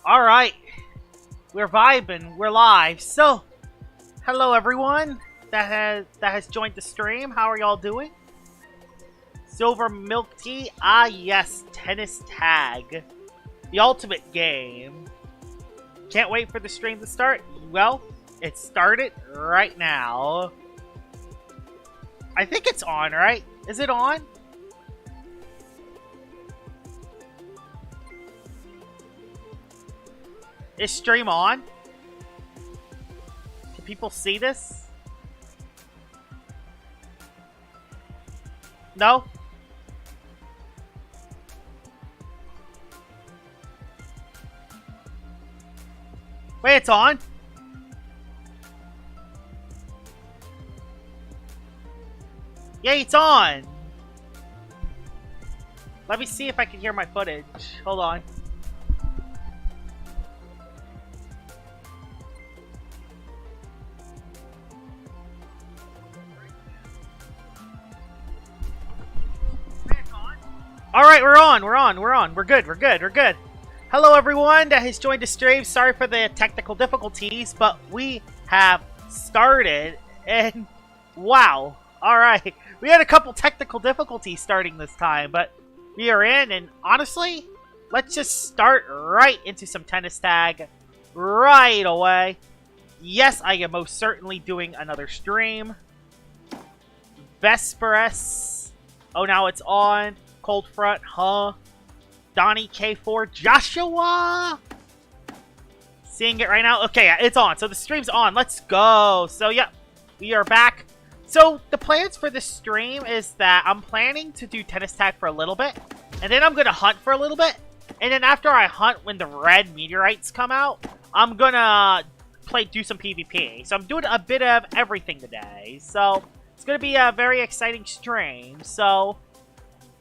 Alright, we're vibing, we're live. So, hello everyone that has joined the stream. How are y'all doing? Silver milk tea? Ah yes, tennis tag. The ultimate game. Can't wait for the stream to start. Well, it started right now. I think it's on, right? Is it on? Is stream on? Can people see this? No? Wait, it's on? Yeah, it's on! Let me see if I can hear my footage. Hold on. Alright, we're on. We're good. Hello everyone that has joined the stream. Sorry for the technical difficulties, but we have started, and wow. Alright, we had a couple technical difficulties starting this time, but we are in, and honestly, let's just start right into some tennis tag right away. Yes, I am most certainly doing another stream. Vesperus. Oh, now it's on. Cold Front, huh? Donnie K4, Joshua! Seeing it right now? Okay, it's on. So the stream's on. Let's go. So, yeah, we are back. So, the plans for this stream is that I'm planning to do tennis tag for a little bit, and then I'm going to hunt for a little bit, and then after I hunt when the red meteorites come out, I'm going to do some PvP. So, I'm doing a bit of everything today. So, it's going to be a very exciting stream. So,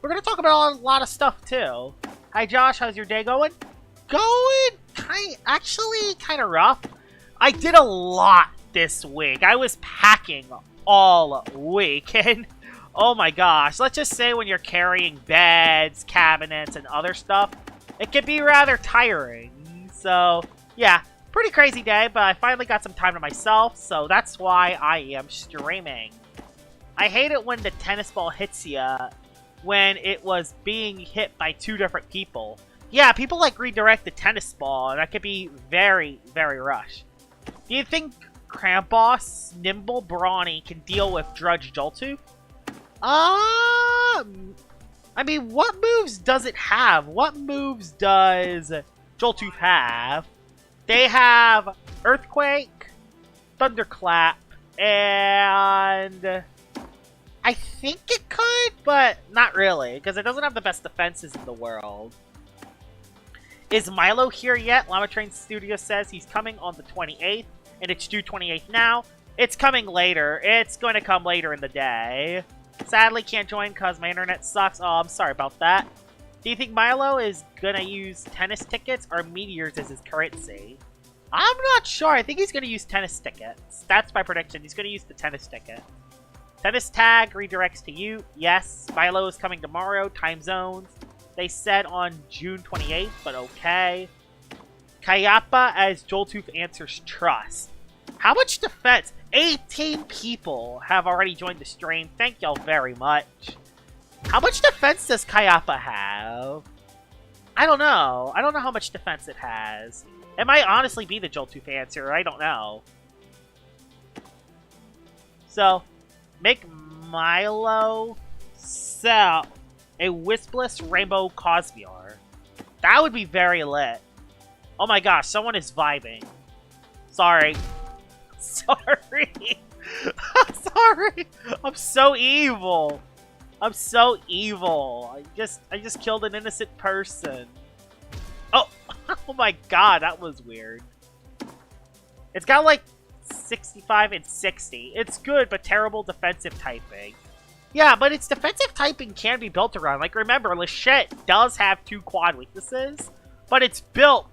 we're going to talk about a lot of stuff, too. Hi, Josh. How's your day going? Actually kind of rough. I did a lot this week. I was packing all week. And, oh my gosh. Let's just say when you're carrying beds, cabinets, and other stuff, it can be rather tiring. So, yeah. Pretty crazy day, but I finally got some time to myself. So, that's why I am streaming. I hate it when the tennis ball hits you when it was being hit by two different people. Yeah, people like redirect the tennis ball, and that could be very, very rush. Do you think Krampus, Nimble, Brawny can deal with Drudge Joltooth? I mean, what moves does it have? What moves does Joltooth have? They have Earthquake, Thunderclap, and I think it could, but not really, because it doesn't have the best defenses in the world. Is Milo here yet? Llama Train Studio says he's coming on the 28th, and it's due 28th now. It's coming later. It's going to come later in the day. Sadly, can't join because my internet sucks. Oh, I'm sorry about that. Do you think Milo is going to use tennis tickets or meteors as his currency? I'm not sure. I think he's going to use tennis tickets. That's my prediction. He's going to use the tennis ticket. Tennis tag redirects to you. Yes. Milo is coming tomorrow. Time zones. They said on June 28th, but okay. Kayapa as Joltooth answers trust. How much defense? 18 people have already joined the stream. Thank y'all very much. How much defense does Kayapa have? I don't know. I don't know how much defense it has. It might honestly be the Joltooth answer. I don't know. So, make Milo sell a Wispless Rainbow Cosmere. That would be very lit. Oh my gosh, someone is vibing. Sorry. Sorry. I'm sorry. I'm so evil. I'm so evil. I just killed an innocent person. Oh, oh my god, that was weird. It's got like 65 and 60. It's good, but terrible defensive typing. Yeah, but its defensive typing can be built around. Like, remember, Lachette does have 2 quad weaknesses, but it's built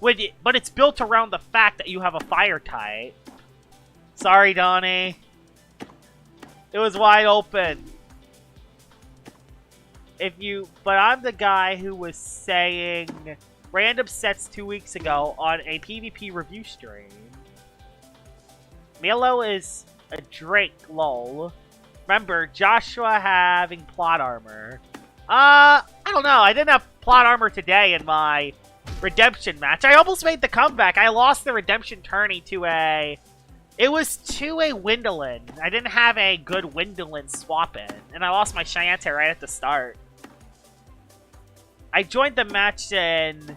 around the fact that you have a fire type. Sorry, Donnie. It was wide open. But I'm the guy who was saying random sets 2 weeks ago on a PvP review stream. Milo is a Drake, lol. Remember, Joshua having plot armor. I don't know. I didn't have plot armor today in my redemption match. I almost made the comeback. I lost the redemption tourney to a... It was to a Windolin. I didn't have a good Windolin swap in. And I lost my Cheyenne right at the start. I joined the match and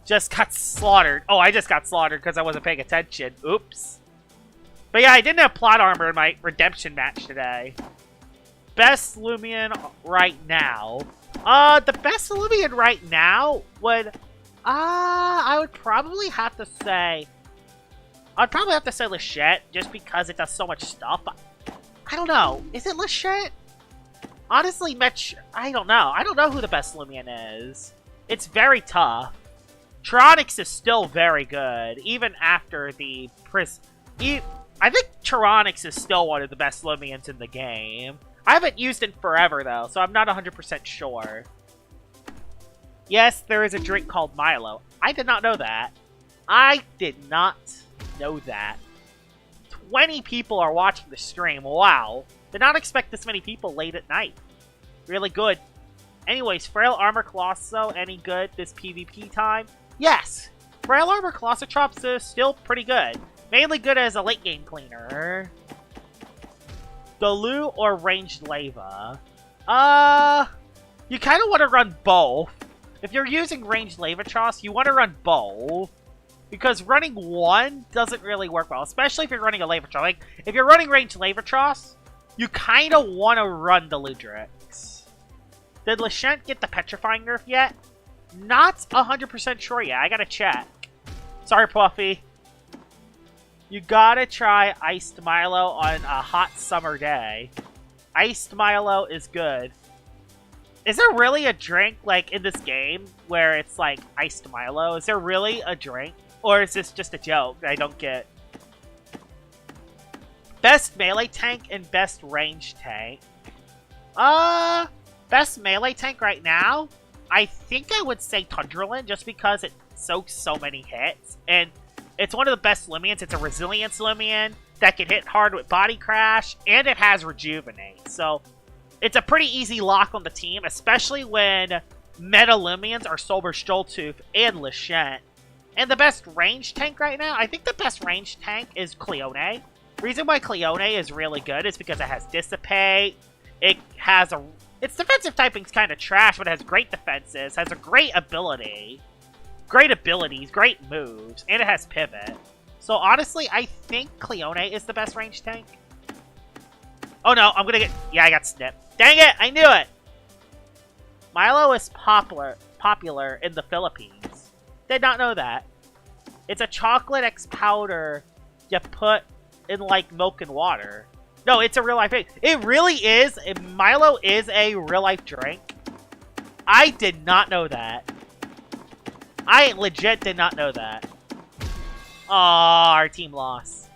just got slaughtered. Oh, I just got slaughtered because I wasn't paying attention. Oops. But yeah, I didn't have plot armor in my redemption match today. Best Lumian right now. The best Lumian right now would... I would probably have to say... I'd probably have to say Lachette, just because it does so much stuff. I don't know. Is it Lachette? Honestly, I don't know. I don't know who the best Lumian is. It's very tough. Tronix is still very good, even after the I think Tronix is still one of the best Lumians in the game. I haven't used it forever, though, so I'm not 100% sure. Yes, there is a drink called Milo. I did not know that. I did not know that. 20 people are watching the stream. Wow. Did not expect this many people late at night. Really good. Anyways, Frail Armor Colosso, any good this PvP time? Yes! Frail Armor Colossotrops is still pretty good. Mainly good as a late game cleaner. Delu or Ranged Lava? You kind of want to run both. If you're using Ranged Lavatross, you want to run both. Because running one doesn't really work well, especially if you're running a Lavatross. Like, if you're running Ranged Lavatross, you kind of want to run the Ludrix. Did Lachette get the Petrifying nerf yet? Not 100% sure yet. I gotta check. Sorry, Puffy. You gotta try Iced Milo on a hot summer day. Iced Milo is good. Is there really a drink, like, in this game where it's, like, Iced Milo? Is there really a drink? Or is this just a joke that I don't get? Best melee tank and best range tank. Best melee tank right now? I think I would say Tundralin, just because it soaks so many hits. And it's one of the best Lumians. It's a Resilience Lumian that can hit hard with Body Crash, and it has Rejuvenate. So, it's a pretty easy lock on the team, especially when meta Lumians are Sober Stoltooth and Lachette. And the best range tank right now, I think the best range tank is Cleone. Reason why Cleone is really good is because it has Dissipate. Its defensive typing's kind of trash, but it has great defenses, has a great ability. Great abilities, great moves, and it has Pivot. So honestly, I think Cleone is the best range tank. Oh no, I'm gonna get... Yeah, I got snipped. Dang it, I knew it! Milo is popular in the Philippines. Did not know that. It's a chocolate X powder you put in, like, milk and water. No, it's a real-life thing. It really is. Milo is a real-life drink. I did not know that. I legit did not know that. Aww, our team lost.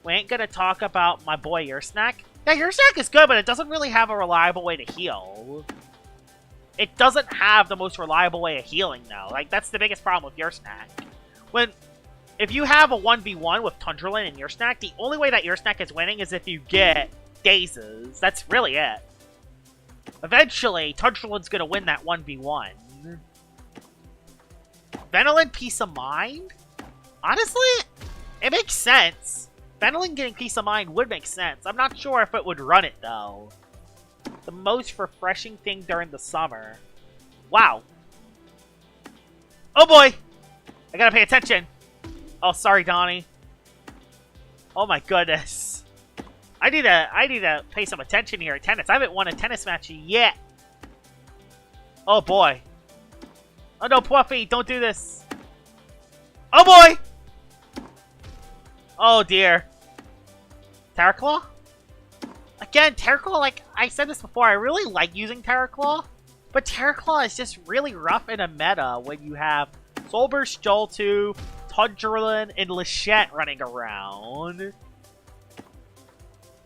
We ain't gonna talk about my boy Your Snack. Yeah, Your Snack is good, but it doesn't really have a reliable way to heal. It doesn't have the most reliable way of healing, though. Like, that's the biggest problem with Your Snack. If you have a 1v1 with Tundralin and Your Snack, the only way that Your Snack is winning is if you get Dazes. That's really it. Eventually, Tundralin's gonna win that 1v1. Venolin Peace of Mind? Honestly, it makes sense. Venolin getting Peace of Mind would make sense. I'm not sure if it would run it, though. The most refreshing thing during the summer. Wow. Oh boy! I gotta pay attention. Oh, sorry, Donnie. Oh my goodness. I need to pay some attention here at tennis. I haven't won a tennis match yet. Oh boy. Oh no, Puffy, don't do this. Oh boy! Oh dear. Terraclaw? Again, Terraclaw, like I said this before, I really like using Terraclaw. But Terraclaw is just really rough in a meta when you have Solber, Stoltooth, Tundralin, and Lachette running around.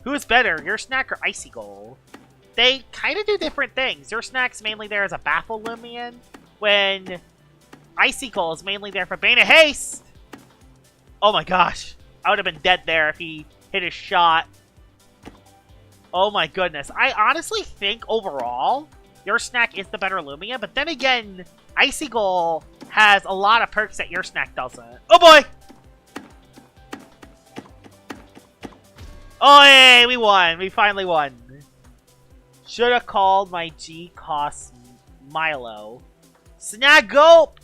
Who is better, Your Snack or Icy Gold? they kind of do different things. Your Snack's mainly there as a Baffle Lumian, when Icicle is mainly there for Bane of Haste. Oh my gosh. I would have been dead there if he hit his shot. Oh my goodness. I honestly think overall, Your Snack is the better Lumian, but then again, Icicle has a lot of perks that Your Snack doesn't. Oh boy! Oh yay, we won. We finally won. Should have called my G-Cost Milo. Snaggope!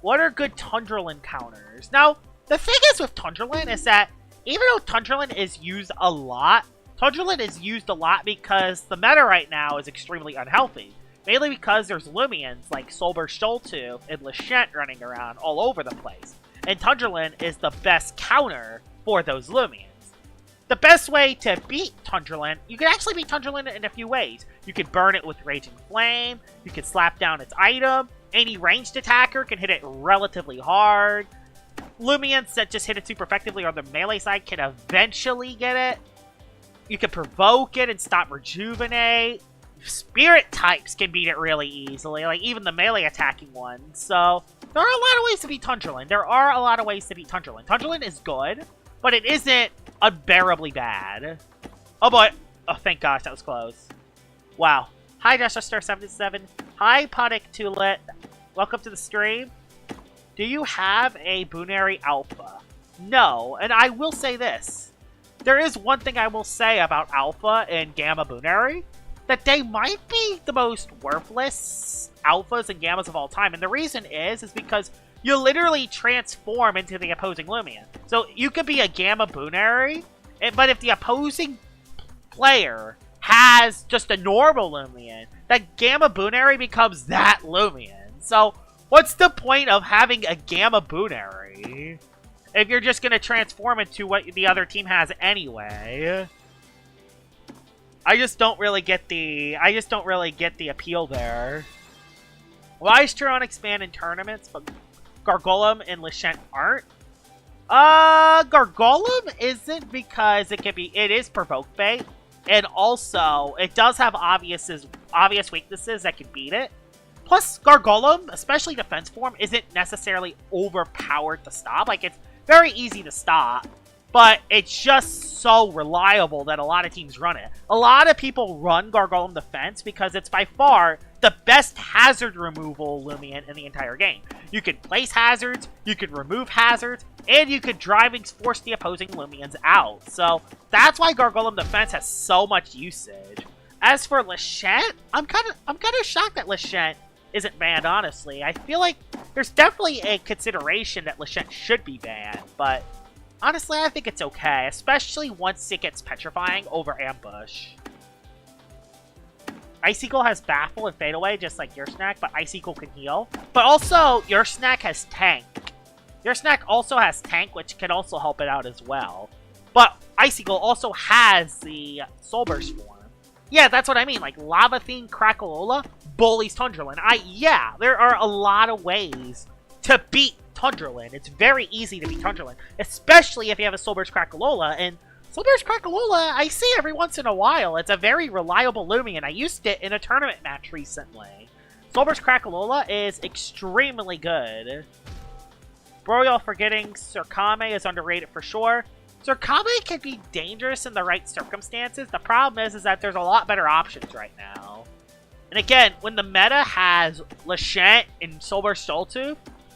What are good Tundralin counters? Now, the thing is with Tundralin is that even though Tundralin is used a lot, Tundralin is used a lot because the meta right now is extremely unhealthy. Mainly because there's Lumians like Solber Sholtu and Lashent running around all over the place. And Tundralin is the best counter for those Lumians. The best way to beat Tundralin, you can actually beat Tundralin in a few ways. You can burn it with Raging Flame, you can slap down its item, any ranged attacker can hit it relatively hard. Lumians that just hit it super effectively on the melee side can eventually get it. You can provoke it and stop Rejuvenate. Spirit types can beat it really easily, like even the melee attacking ones. So, there are a lot of ways to beat Tundralin. Tundralin is good, but it isn't unbearably bad. Oh boy. Oh, thank gosh, that was close. Wow. Hi, Joshstar77. Hi, Podic Tulet. Welcome to the stream. Do you have a Bunary Alpha? No, and I will say this. There is one thing I will say about Alpha and Gamma Bunary, that they might be the most worthless Alphas and Gammas of all time. And the reason is because you literally transform into the opposing Lumian. So you could be a Gamma Bunary, but if the opposing player has just a normal Lumian, that Gamma Bunary becomes that Lumian. So what's the point of having a Gamma Bunary if you're just going to transform into what the other team has anyway? I just don't really get the appeal there. Why is Turon expand in tournaments, but Gargolem and Lashent aren't? Gargolem isn't because it is provoke bait, and also it does have obvious weaknesses that can beat it. Plus, Gargolem, especially defense form, isn't necessarily overpowered to stop. Like, it's very easy to stop, but it's just so reliable that a lot of teams run it. A lot of people run Gargolem defense because it's by far the best hazard removal Lumian in the entire game. You can place hazards, you can remove hazards, and you could driving force the opposing Lumians out. So that's why Gargolem defense has so much usage. As for Lashent, I'm kind of shocked that Lashent isn't banned, honestly. I feel like there's definitely a consideration that Lashent should be banned, but honestly, I think it's okay, especially once it gets petrifying over ambush. Icicle has Baffle and Fade Away, just like Your Snack, but Icicle can heal. But also, Your Snack has Tank. Your Snack also has Tank, which can also help it out as well. But Icicle also has the Soul Burst form. Yeah, that's what I mean. Like, Lava Fiend Crackalola bullies Tundralin. Yeah, there are a lot of ways to beat Tundralin. It's very easy to beat Tundralin, especially if you have a Soul Burst Crackalola. And Soul Burst Crackalola, I see every once in a while. It's a very reliable Lumian. I used it in a tournament match recently. Soul Burst Crackalola is extremely good. Bro, y'all forgetting Surkame is underrated for sure. Surkame can be dangerous in the right circumstances. The problem is that there's a lot better options right now. And again, when the meta has Lashent and Soul Burst Sholtu,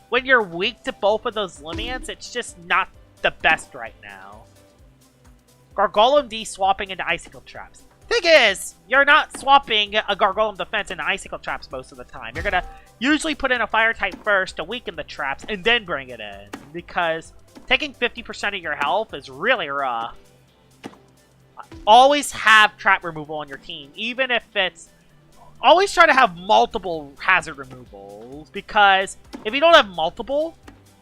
when you're weak to both of those Lumians, it's just not the best right now. Gargolem D swapping into Icicle Traps. Thing is, you're not swapping a Gargolem defense into Icicle Traps most of the time. You're gonna usually put in a Fire type first to weaken the traps and then bring it in, because taking 50% of your health is really rough. Always have trap removal on your team, even if it's... Always try to have multiple hazard removals, because if you don't have multiple,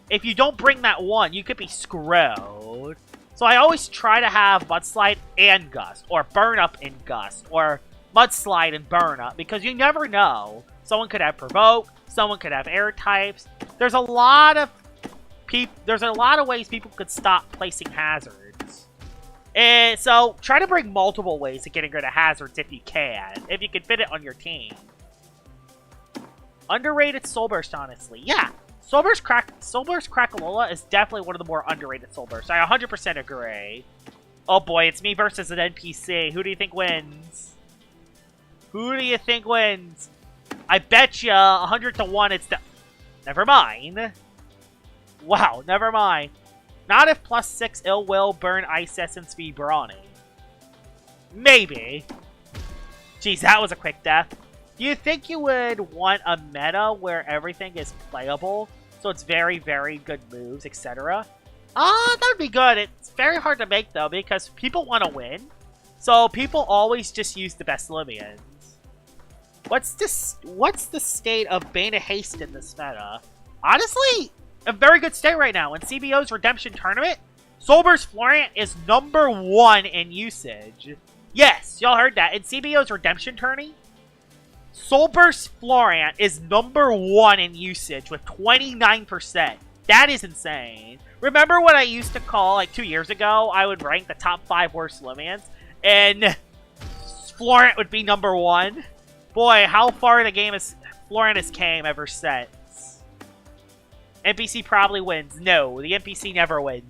if you don't bring that one, you could be screwed. So I always try to have Mudslide and Gust, or Burn Up and Gust, or Mudslide and Burn Up, because you never know. Someone could have Provoke, someone could have Air types. There's a lot of ways people could stop placing hazards. And so try to bring multiple ways of getting rid of hazards if you can fit it on your team. Underrated Soul Burst, honestly. Yeah, Soul Burst Crackalola is definitely one of the more underrated Soul Bursts. I 100% agree. Oh boy, it's me versus an NPC. Who do you think wins? Who do you think wins? I bet you 100 to 1 it's the... Never mind. Wow, never mind. Not if +6 Ill Will, Burn, Ice Essence, be Brawny. Maybe. Jeez, that was a quick death. Do you think you would want a meta where everything is playable? So it's very, very good moves, etc. That would be good. It's very hard to make, though, because people want to win. So people always just use the best Lumians. What's the state of Bane of Haste in this meta? Honestly, a very good state right now. In CBO's Redemption Tournament, Soul Burst Florian is #1 in usage. Yes, y'all heard that. In CBO's Redemption Tourney, Soul Burst Florian is #1 in usage with 29%. That is insane. Remember what I used to call, like 2 years ago, I would rank the top 5 worst Lumians, and Florian would be #1? Boy, how far the game is Florian has came ever since. NPC probably wins. No, the NPC never wins.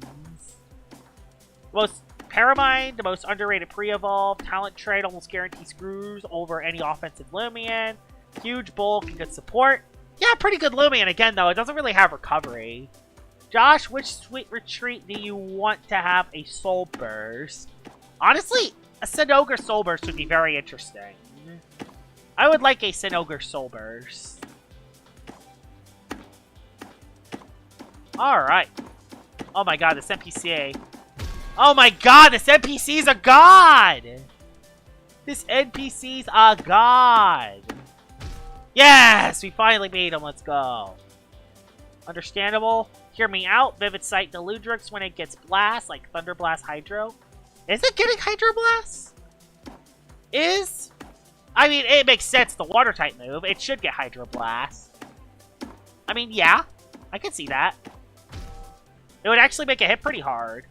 Most Paramind, the most underrated pre-evolve. Talent trait almost guarantees screws over any offensive Lumian. Huge bulk and good support. Yeah, pretty good Lumian. Again, though, it doesn't really have recovery. Josh, which sweet retreat do you want to have a Soul Burst? Honestly, a Sinogre Soul Burst would be very interesting. I would like a Sinogre Soul Burst. Alright. Oh my god, this NPC. Oh my god, this NPC's a god! This NPC's a god! Yes! We finally beat him, let's go. Understandable. Hear me out. Vivid Sight Deludrix when it gets blast, like Thunder Blast Hydro. Is it getting Hydro Blast? I mean, it makes sense, the Water-type move. It should get Hydro Blast. I mean, yeah. I can see that. It would actually make it hit pretty hard.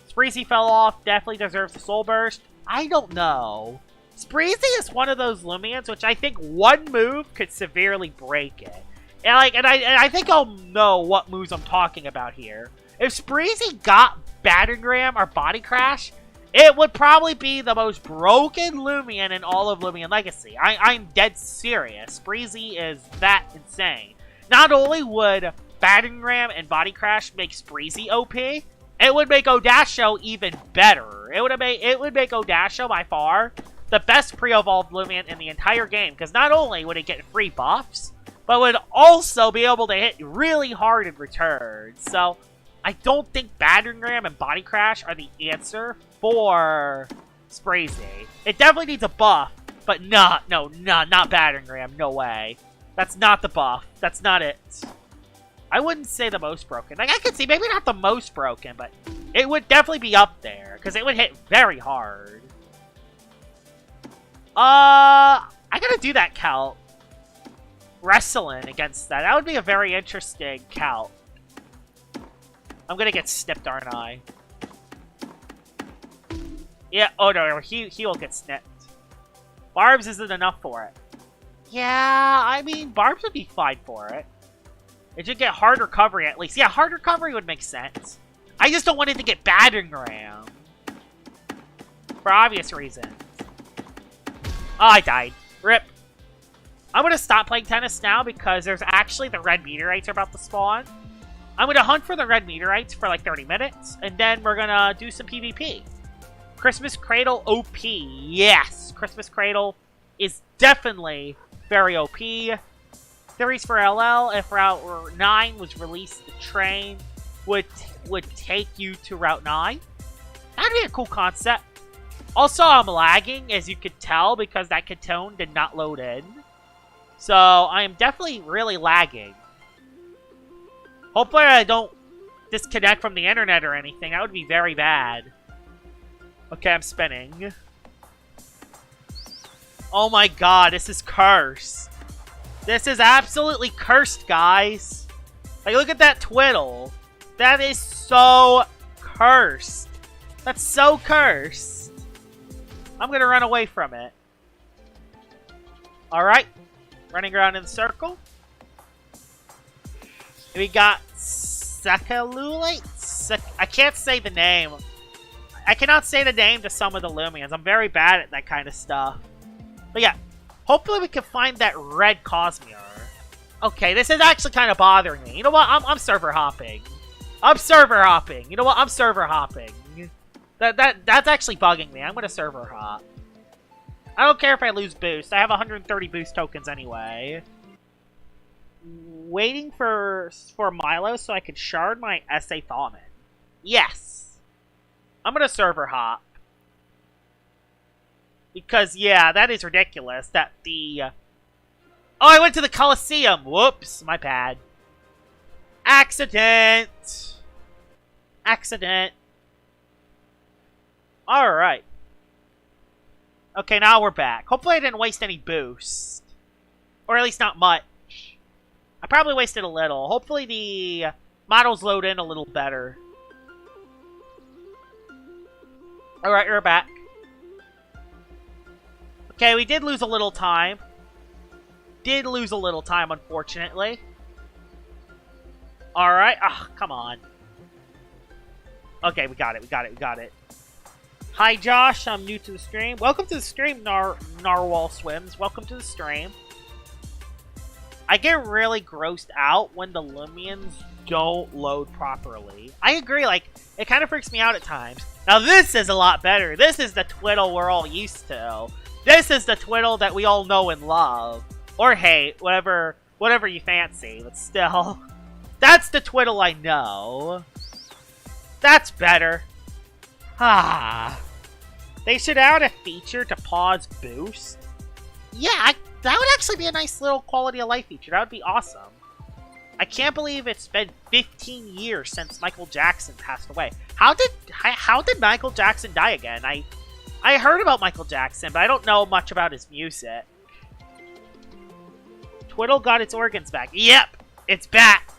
Spreezy fell off. Definitely deserves the Soul Burst. I don't know. Spreezy is one of those Lumians, which I think one move could severely break it. And I think I'll know what moves I'm talking about here. If Spreezy got Battering Ram or Body Crash, it would probably be the most broken Lumian in all of Loomian Legacy. I'm dead serious. Spreezy is that insane. Not only would Battering Ram and Body Crash make Spreezy OP, it would make Odasho even better. It would make Odasho by far the best pre-evolved Lumian in the entire game, because not only would it get free buffs, but would also be able to hit really hard in return. So I don't think Battering Ram and Body Crash are the answer for Spreezy. It definitely needs a buff, but not Battering Ram. No way. That's not the buff. That's not it. I wouldn't say the most broken. Like, I could see maybe not the most broken, but it would definitely be up there, because it would hit very hard. I gotta do that count. Wrestling against that. That would be a very interesting count. I'm gonna get snipped, aren't I? Yeah, oh no, he will get snipped. Barbs isn't enough for it. Yeah, I mean, Barbs would be fine for it. It should get hard recovery at least. Yeah, hard recovery would make sense. I just don't want it to get Battering Ram. For obvious reasons. Oh, I died. RIP. I'm gonna stop playing tennis now because there's actually the red meteorites are about to spawn. I'm gonna hunt for the red meteorites for like 30 minutes, and then we're gonna do some PvP. Christmas Cradle OP. Yes, Christmas Cradle is definitely very OP. Theories for LL, if Route 9 was released, the train would take you to Route 9. That'd be a cool concept. Also, I'm lagging, as you could tell, because that Katone did not load in. So, I am definitely really lagging. Hopefully I don't disconnect from the internet or anything. That would be very bad. Okay, I'm spinning. Oh my god, this is cursed. This is absolutely cursed, guys. Like, look at that twiddle. That is so cursed. That's so cursed. I'm gonna run away from it. Alright. Running around in the circle. We got Sekalulate? I can't say the name. I cannot say the name to some of the Lumians. I'm very bad at that kind of stuff. But yeah, hopefully we can find that red Cosmere. Okay, this is actually kind of bothering me. You know what? I'm server hopping. I'm server hopping. You know what? I'm server hopping. That's actually bugging me. I'm gonna server hop. I don't care if I lose boost. I have 130 boost tokens anyway. Waiting for Milo so I can shard my SA Thawman. Yes! I'm gonna server hop. Because, yeah, that is ridiculous that the... Oh, I went to the Coliseum! Whoops, my bad. Accident! Accident. Alright. Okay, now we're back. Hopefully I didn't waste any boost. Or at least not much. I probably wasted a little. Hopefully the models load in a little better. Alright, we're back. Okay, we did lose a little time. Did lose a little time, unfortunately. Alright. Ah, come on. Okay, we got it, we got it, we got it. Hi, Josh. I'm new to the stream. Welcome to the stream, Narwhal Swims. Welcome to the stream. I get really grossed out when the Lumians don't load properly. I agree, like, it kind of freaks me out at times. Now, this is a lot better. This is the twiddle we're all used to. This is the twiddle that we all know and love. Or hate, whatever you fancy, but still. That's the twiddle I know. That's better. Ah. They should add a feature to pause boost. Yeah, that would actually be a nice little quality of life feature. That would be awesome. I can't believe it's been 15 years since Michael Jackson passed away. How did Michael Jackson die again? I heard about Michael Jackson, but I don't know much about his music. Twiddle got its organs back. Yep, it's back.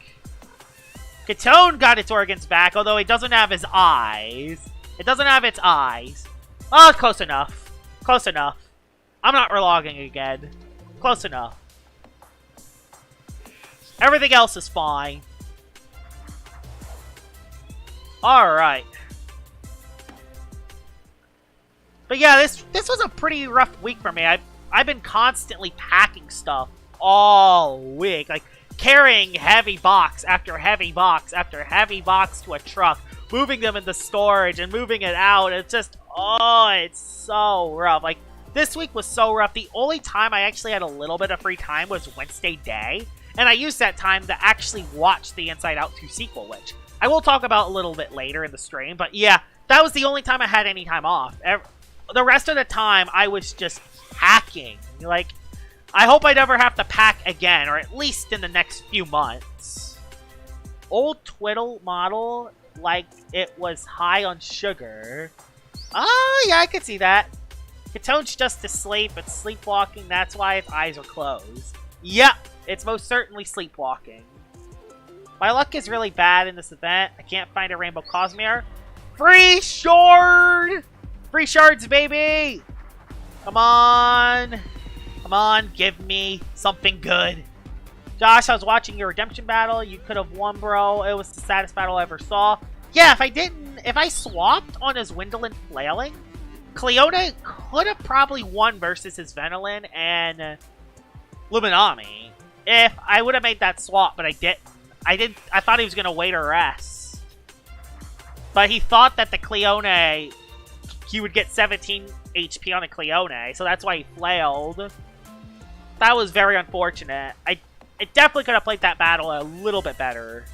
Katone got its organs back, although it doesn't have his eyes. It doesn't have its eyes. Oh, close enough. Close enough. I'm not relogging again. Close enough. Everything else is fine. Alright. But yeah, this was a pretty rough week for me. I've been constantly packing stuff all week. Like, carrying heavy box after heavy box after heavy box to a truck. Moving them into storage and moving it out. It's just, oh, it's so rough. Like, this week was so rough. The only time I actually had a little bit of free time was Wednesday day. And I used that time to actually watch the Inside Out 2 sequel, which I will talk about a little bit later in the stream. But yeah, that was the only time I had any time off. The rest of the time, I was just packing. Like, I hope I never have to pack again, or at least in the next few months. Old Twiddle model, like it was high on sugar. Oh, yeah, I could see that. Katone's just asleep, it's sleepwalking, that's why its eyes are closed. Yep, it's most certainly sleepwalking. My luck is really bad in this event. I can't find a Rainbow Cosmere. Free shard! Free shards, baby! Come on. Come on, give me something good. Josh, I was watching your redemption battle. You could have won, bro. It was the saddest battle I ever saw. Yeah, if I swapped on his Windle Flailing, Cleone could have probably won versus his Venolin and Luminami. If I would have made that swap, but I didn't. I thought he was going to wait or rest. But he thought that the Cleone, he would get 17 HP on a Cleone, so that's why he flailed. That was very unfortunate. I definitely could have played that battle a little bit better.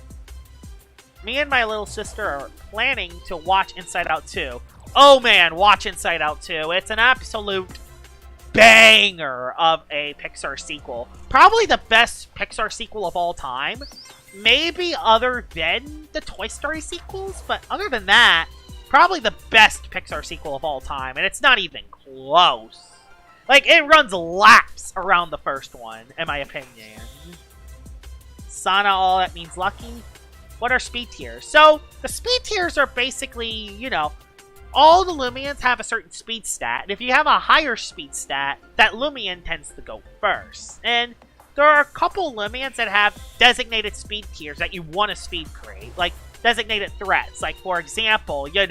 Me and my little sister are planning to watch Inside Out 2. Oh man, watch Inside Out 2. It's an absolute banger of a Pixar sequel. Probably the best Pixar sequel of all time. Maybe other than the Toy Story sequels, but other than that, probably the best Pixar sequel of all time, and it's not even close. Like, it runs laps around the first one, in my opinion. Sana, all that means lucky. What are speed tiers? So, the speed tiers are basically, you know, all the Lumians have a certain speed stat, and if you have a higher speed stat, that Lumian tends to go first. And there are a couple Lumians that have designated speed tiers that you want to speed create, like designated threats. Like, for example, you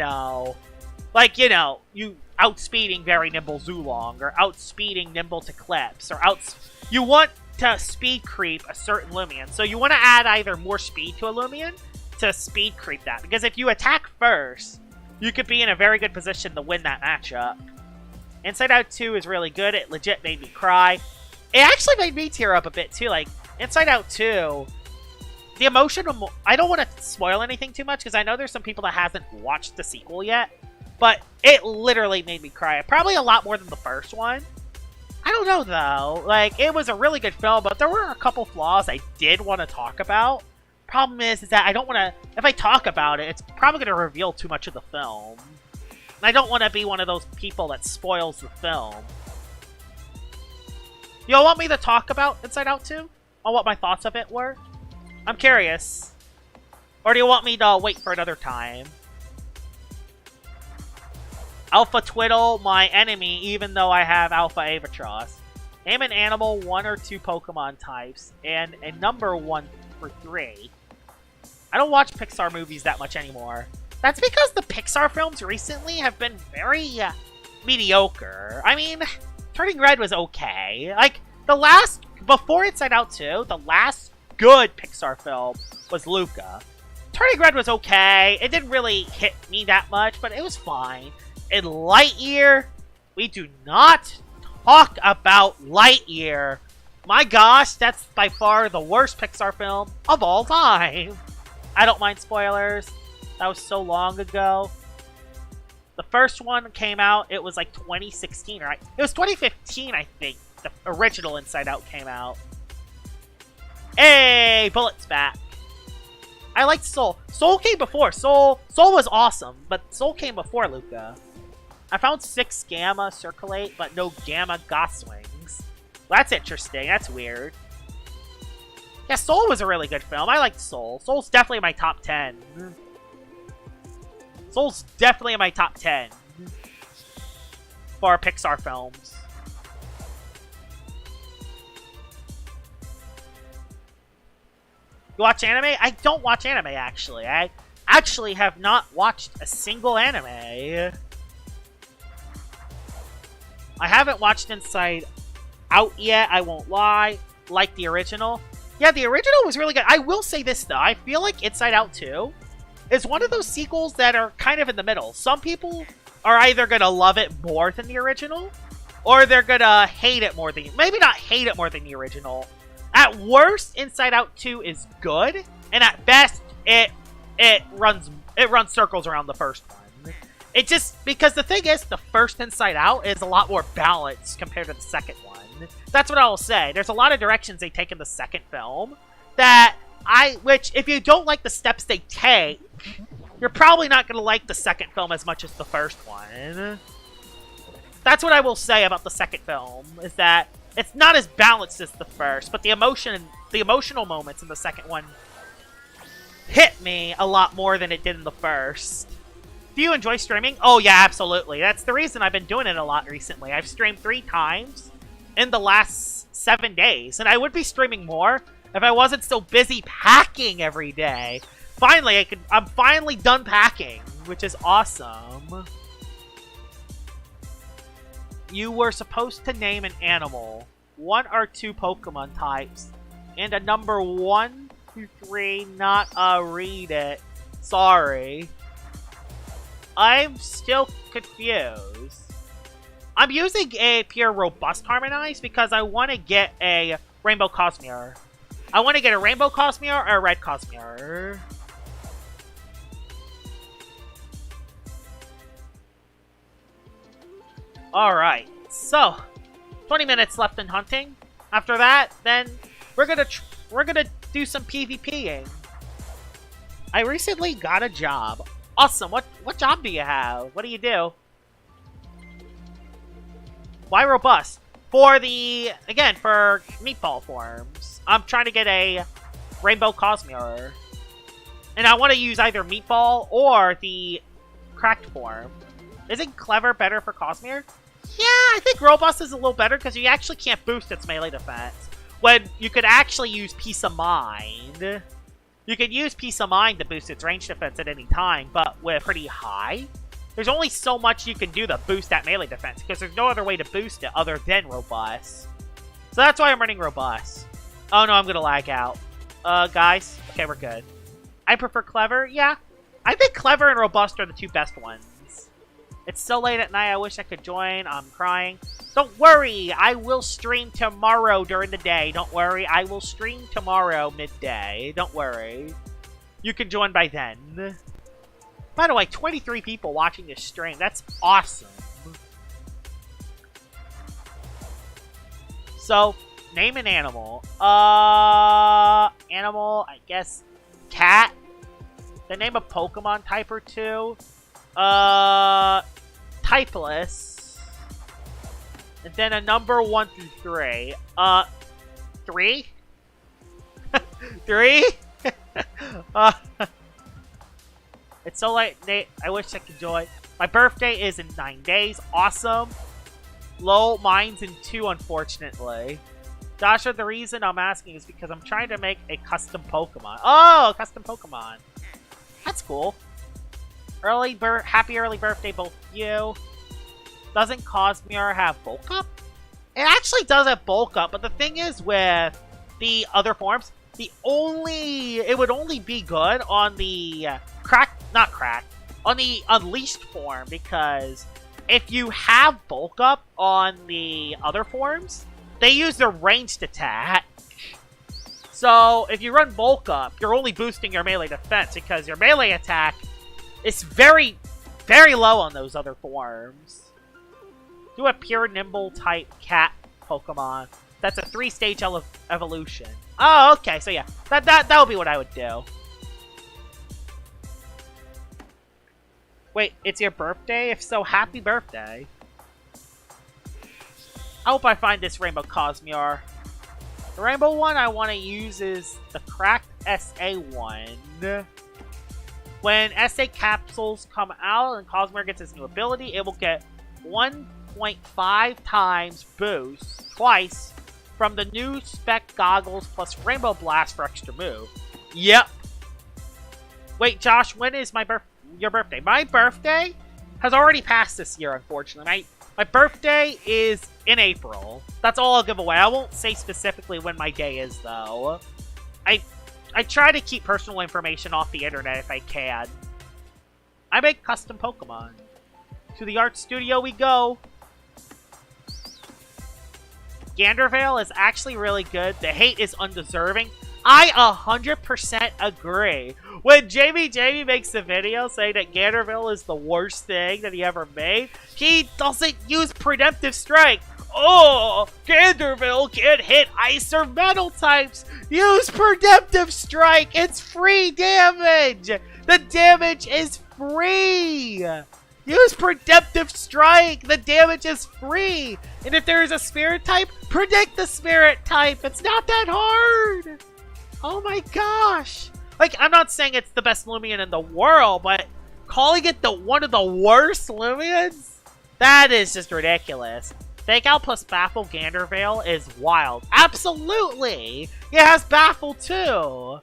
outspeeding very nimble Zulong, or outspeeding nimble Eclipse, or you want to speed creep a certain Lumian. So you want to add either more speed to a Lumian to speed creep that, because if you attack first, you could be in a very good position to win that matchup. Inside Out 2 is really good. It legit made me cry. It actually made me tear up a bit too. Like, Inside Out 2, the emotional... I don't want to spoil anything too much, because I know there's some people that hasn't watched the sequel yet. But it literally made me cry. Probably a lot more than the first one. I don't know, though. Like, it was a really good film, but there were a couple flaws I did want to talk about. Problem is that I don't want to... If I talk about it, it's probably going to reveal too much of the film. And I don't want to be one of those people that spoils the film. Y'all want me to talk about Inside Out 2? On what my thoughts of it were? I'm curious. Or do you want me to wait for another time? Alpha Twiddle, my enemy, even though I have Alpha Avatros. Name an animal, 1 or 2 Pokemon types, and a number 1 for 3. I don't watch Pixar movies that much anymore. That's because the Pixar films recently have been very mediocre. I mean, Turning Red was okay. Like, before Inside Out 2, the last good Pixar film was Luca. Turning Red was okay. It didn't really hit me that much, but it was fine. In Lightyear, we do not talk about Lightyear. My gosh, that's by far the worst Pixar film of all time. I don't mind spoilers. That was so long ago. The first one came out, it was like 2016, right? It was 2015, I think. The original Inside Out came out. Hey, Bullet's back. I liked Soul. Soul came before. Soul was awesome, but Soul came before Luca. I found 6 Gamma Circulate, but no Gamma Gosswings. Well, that's interesting. That's weird. Yeah, Soul was a really good film. I liked Soul. Soul's definitely in my top 10. Soul's definitely in my top 10 for Pixar films. You watch anime? I don't watch anime, actually. I actually have not watched a single anime. I haven't watched Inside Out yet, I won't lie. Like the original. Yeah, the original was really good. I will say this, though. I feel like Inside Out 2 is one of those sequels that are kind of in the middle. Some people are either going to love it more than the original, or they're going to hate it more than... Maybe not hate it more than the original. At worst, Inside Out 2 is good, and at best, it runs circles around the first one. It just... Because the thing is, the first Inside Out is a lot more balanced compared to the second one. That's what I will say. There's a lot of directions they take in the second film that which, if you don't like the steps they take, you're probably not going to like the second film as much as the first one. That's what I will say about the second film, is that it's not as balanced as the first, but the emotional moments in the second one hit me a lot more than it did in the first. Do you enjoy streaming? Oh yeah, absolutely. That's the reason I've been doing it a lot recently. I've streamed 3 times in the last 7 days, and I would be streaming more if I wasn't so busy packing every day. Finally, I'm finally done packing, which is awesome. You were supposed to name an animal, 1 or 2 Pokemon types, and a number 1 to 3, not read it. Sorry. I'm still confused. I'm using a pure Robust Harmonize because I want to get a Rainbow Cosmere. I want to get a Rainbow Cosmere or a Red Cosmere. Alright, so 20 minutes left in hunting. After that, then we're gonna do some PvPing. I recently got a job. Awesome. What job do you have? What do you do? Why robust? For meatball forms. I'm trying to get a Rainbow Cosmere. And I want to use either meatball or the cracked form. Isn't Clever better for Cosmere? Yeah, I think Robust is a little better because you actually can't boost its melee defense. When you could actually use Peace of Mind. You can use Peace of Mind to boost its range defense at any time, but with pretty high. There's only so much you can do to boost that melee defense because there's no other way to boost it other than Robust. So that's why I'm running Robust. Oh no, I'm gonna lag out. Guys, okay, we're good. I prefer Clever, yeah. I think Clever and Robust are the two best ones. It's so late at night, I wish I could join. I'm crying. Don't worry, I will stream tomorrow during the day. Don't worry, I will stream tomorrow midday. Don't worry. You can join by then. By the way, 23 people watching this stream. That's awesome. So, name an animal. Animal, I guess, cat. Then name a Pokemon type or two. Typeless. And then a number 1 through 3. 3? 3? It's so late, Nate. I wish I could join. My birthday is in 9 days. Awesome. Low, mine's in 2, unfortunately. Joshua, the reason I'm asking is because I'm trying to make a custom Pokemon. Oh, custom Pokemon. That's cool. Happy early birthday, both of you. Doesn't Cosmere have bulk up? It actually does have bulk up, but the thing is with the other forms, it would only be good on the on the Unleashed form, because if you have bulk up on the other forms, they use their ranged attack. So if you run bulk up, you're only boosting your melee defense because your melee attack is very, very low on those other forms. Do a pure nimble type cat Pokemon. That's a 3-stage evolution. Oh, okay. So yeah, that would be what I would do. Wait, it's your birthday? If so, happy birthday. I hope I find this Rainbow Cosmere. The rainbow one I want to use is the cracked SA one. When SA capsules come out and Cosmere gets his new ability, it will get 1.5 times boost twice from the new spec goggles plus Rainbow Blast for extra move. Yep. Wait, Josh, when is your birthday? My birthday has already passed this year, unfortunately. My birthday is in April. That's all I'll give away. I won't say specifically when my day is, though. I try to keep personal information off the internet if I can. I make custom Pokemon. To the art studio we go. Gandervale is actually really good. The hate is undeserving. I 100% agree. When Jamie makes a video saying that Ganderville is the worst thing that he ever made, he doesn't use Preemptive Strike. Oh, Ganderville can't hit ice or metal types. Use Preemptive Strike. It's free damage. The damage is free. Use Preemptive Strike. The damage is free. And if there is a spirit type, predict the spirit type. It's not that hard. Oh my gosh. Like, I'm not saying it's the best Lumian in the world, but calling it one of the worst Lumians? That is just ridiculous. Fake Out plus Baffle Gandervale is wild. Absolutely! It has Baffle too!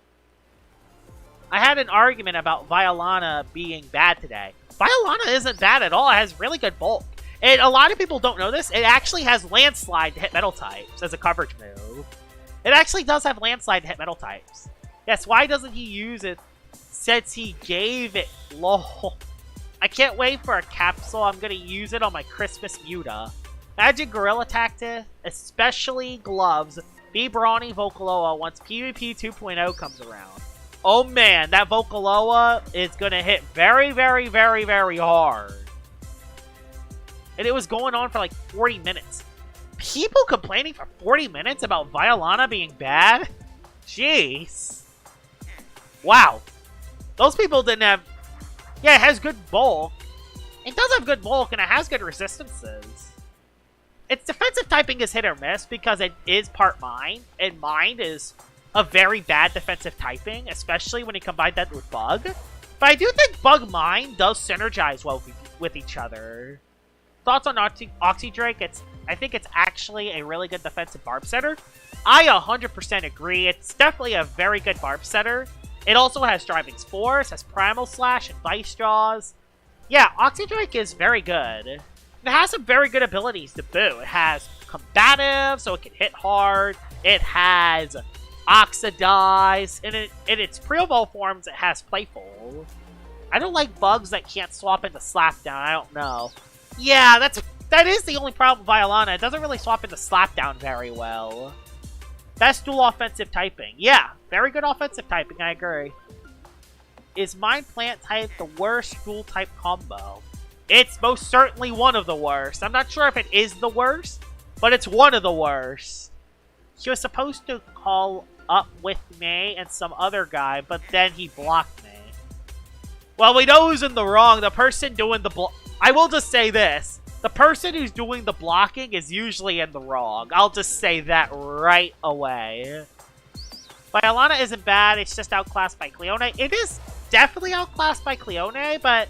I had an argument about Violana being bad today. Violana isn't bad at all. It has really good bulk. And a lot of people don't know this. It actually has Landslide to hit metal types as a coverage move. It actually does have Landslide to hit metal types. Yes, why doesn't he use it since he gave it? Lol. I can't wait for a capsule. I'm going to use it on my Christmas Muta. Imagine Gorilla Tactic, especially gloves, be Brawny Vocaloa once PvP 2.0 comes around. Oh man, that Vocaloa is going to hit very, very, very, very hard. And it was going on for like 40 minutes. People complaining for 40 minutes about Violana being bad? Jeez. Wow. Those people didn't have... Yeah, it has good bulk. It does have good bulk, and it has good resistances. Its defensive typing is hit or miss because it is part Mind, and Mind is a very bad defensive typing, especially when you combine that with Bug. But I do think Bug Mind does synergize well with each other. Thoughts on Oxydrake? I think it's actually a really good defensive barb setter. I 100% agree. It's definitely a very good barb setter. It also has Driving Force, has Primal Slash, and Vice Jaws. Yeah, Oxydrake is very good. It has some very good abilities to boot. It has Combative, so it can hit hard. It has Oxidize. And in its pre-evolve forms, it has Playful. I don't like bugs that can't swap into Slapdown. I don't know. Yeah, that is the only problem with Violana. It doesn't really swap into Slapdown very well. Best dual offensive typing. Yeah, very good offensive typing, I agree. Is Mind Plant type the worst dual type combo? It's most certainly one of the worst. I'm not sure if it is the worst, but it's one of the worst. He was supposed to call up with me and some other guy, but then he blocked me. Well, we know who's in the wrong. The person doing the I will just say this. The person who's doing the blocking is usually in the wrong. I'll just say that right away. Violana isn't bad. It's just outclassed by Cleone. It is definitely outclassed by Cleone, but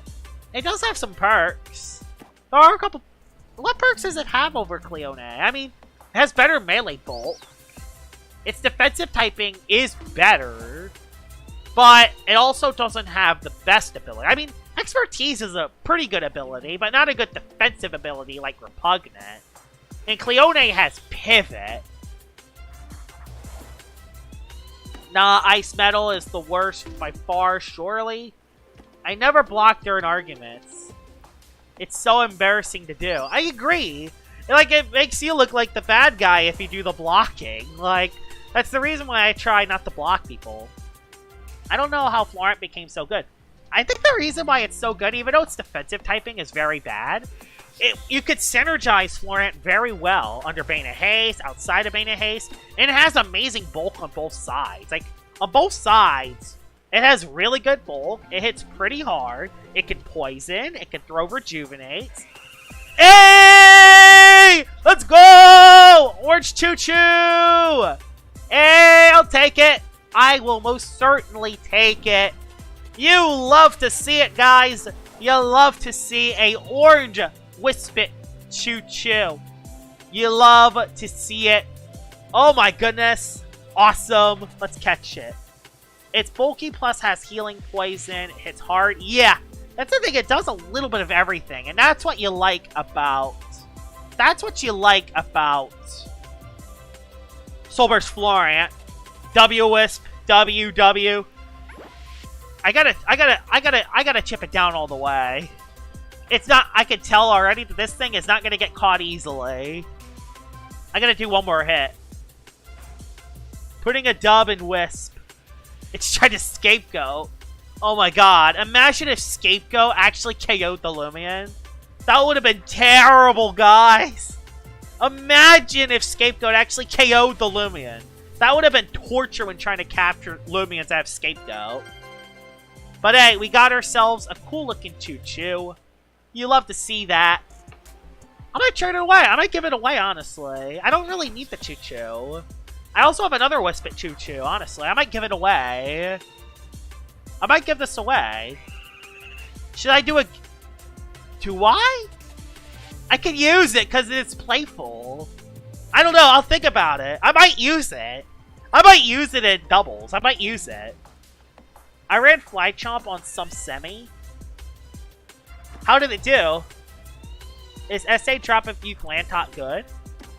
it does have some perks. There are a couple... What perks does it have over Cleone? I mean, it has better melee bolt. Its defensive typing is better, but it also doesn't have the best ability. I mean, Expertise is a pretty good ability, but not a good defensive ability like Repugnant. And Cleone has Pivot. Nah, Ice Metal is the worst by far, surely. I never block during arguments. It's so embarrassing to do. I agree. Like, it makes you look like the bad guy if you do the blocking. Like, that's the reason why I try not to block people. I don't know how Florent became so good. I think the reason why it's so good, even though its defensive typing is very bad, you could synergize Florent very well under Bane of Haste, outside of Bane of Haste, and it has amazing bulk on both sides. Like, on both sides, it has really good bulk, it hits pretty hard, it can poison, it can throw Rejuvenate. Hey! Let's go! Orange Choo Choo! Hey, I'll take it! I will most certainly take it. You love to see it, guys. You love to see a orange Whispit Choo Choo. You love to see it. Oh my goodness. Awesome. Let's catch it. It's bulky plus has healing poison. It hits hard. Yeah, that's the thing. It does a little bit of everything. And that's what you like about... That's what you like about... Soulburst Florent. W-Wisp. W. I gotta chip it down all the way. It's not, I can tell already that this thing is not gonna get caught easily. I gotta do one more hit. Putting a dub in Wisp. It's trying to Scapegoat. Oh my god. Imagine if Scapegoat actually KO'd the Lumian. That would have been terrible, guys. Imagine if Scapegoat actually KO'd the Lumian. That would have been torture when trying to capture Lumians that have Scapegoat. But hey, we got ourselves a cool-looking Choo Choo. You love to see that. I might trade it away. I might give it away, honestly. I don't really need the Choo Choo. I also have another Whispit Choo Choo, honestly. I might give it away. I might give this away. Should I do a... Do I? I can use it because it's playful. I don't know. I'll think about it. I might use it. I might use it in doubles. I might use it. I ran Fly Chomp on some semi. How did it do? Is SA Drop and Fuke Lantot good?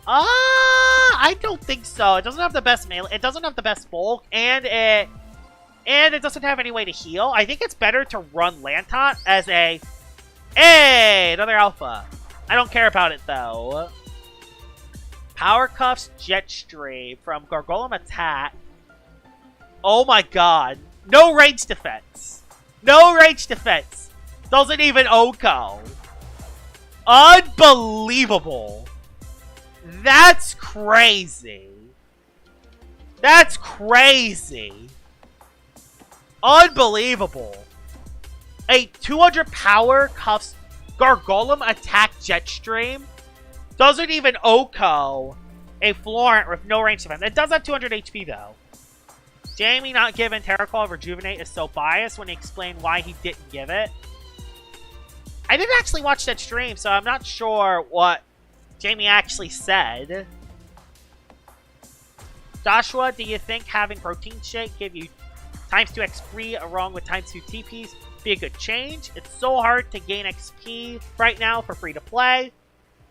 I don't think so. It doesn't have the best melee. It doesn't have the best bulk, and it doesn't have any way to heal. I think it's better to run Lantot as a... Hey! Another alpha. I don't care about it, though. Power Cuffs Jetstream from Gargolem Attack. Oh my god. No range defense. No range defense. Doesn't even OHKO. Unbelievable. That's crazy. That's crazy. Unbelievable. A 200 power cuffs Gargolem Attack Jetstream doesn't even OHKO a Florent with no range defense. It does have 200 HP though. Jamie not giving Terraclaw Rejuvenate is so biased when he explained why he didn't give it. I didn't actually watch that stream, so I'm not sure what Jamie actually said. Joshua, do you think having protein shake give you times 2 XP along with times 2 TPs be a good change? It's so hard to gain XP right now for free to play.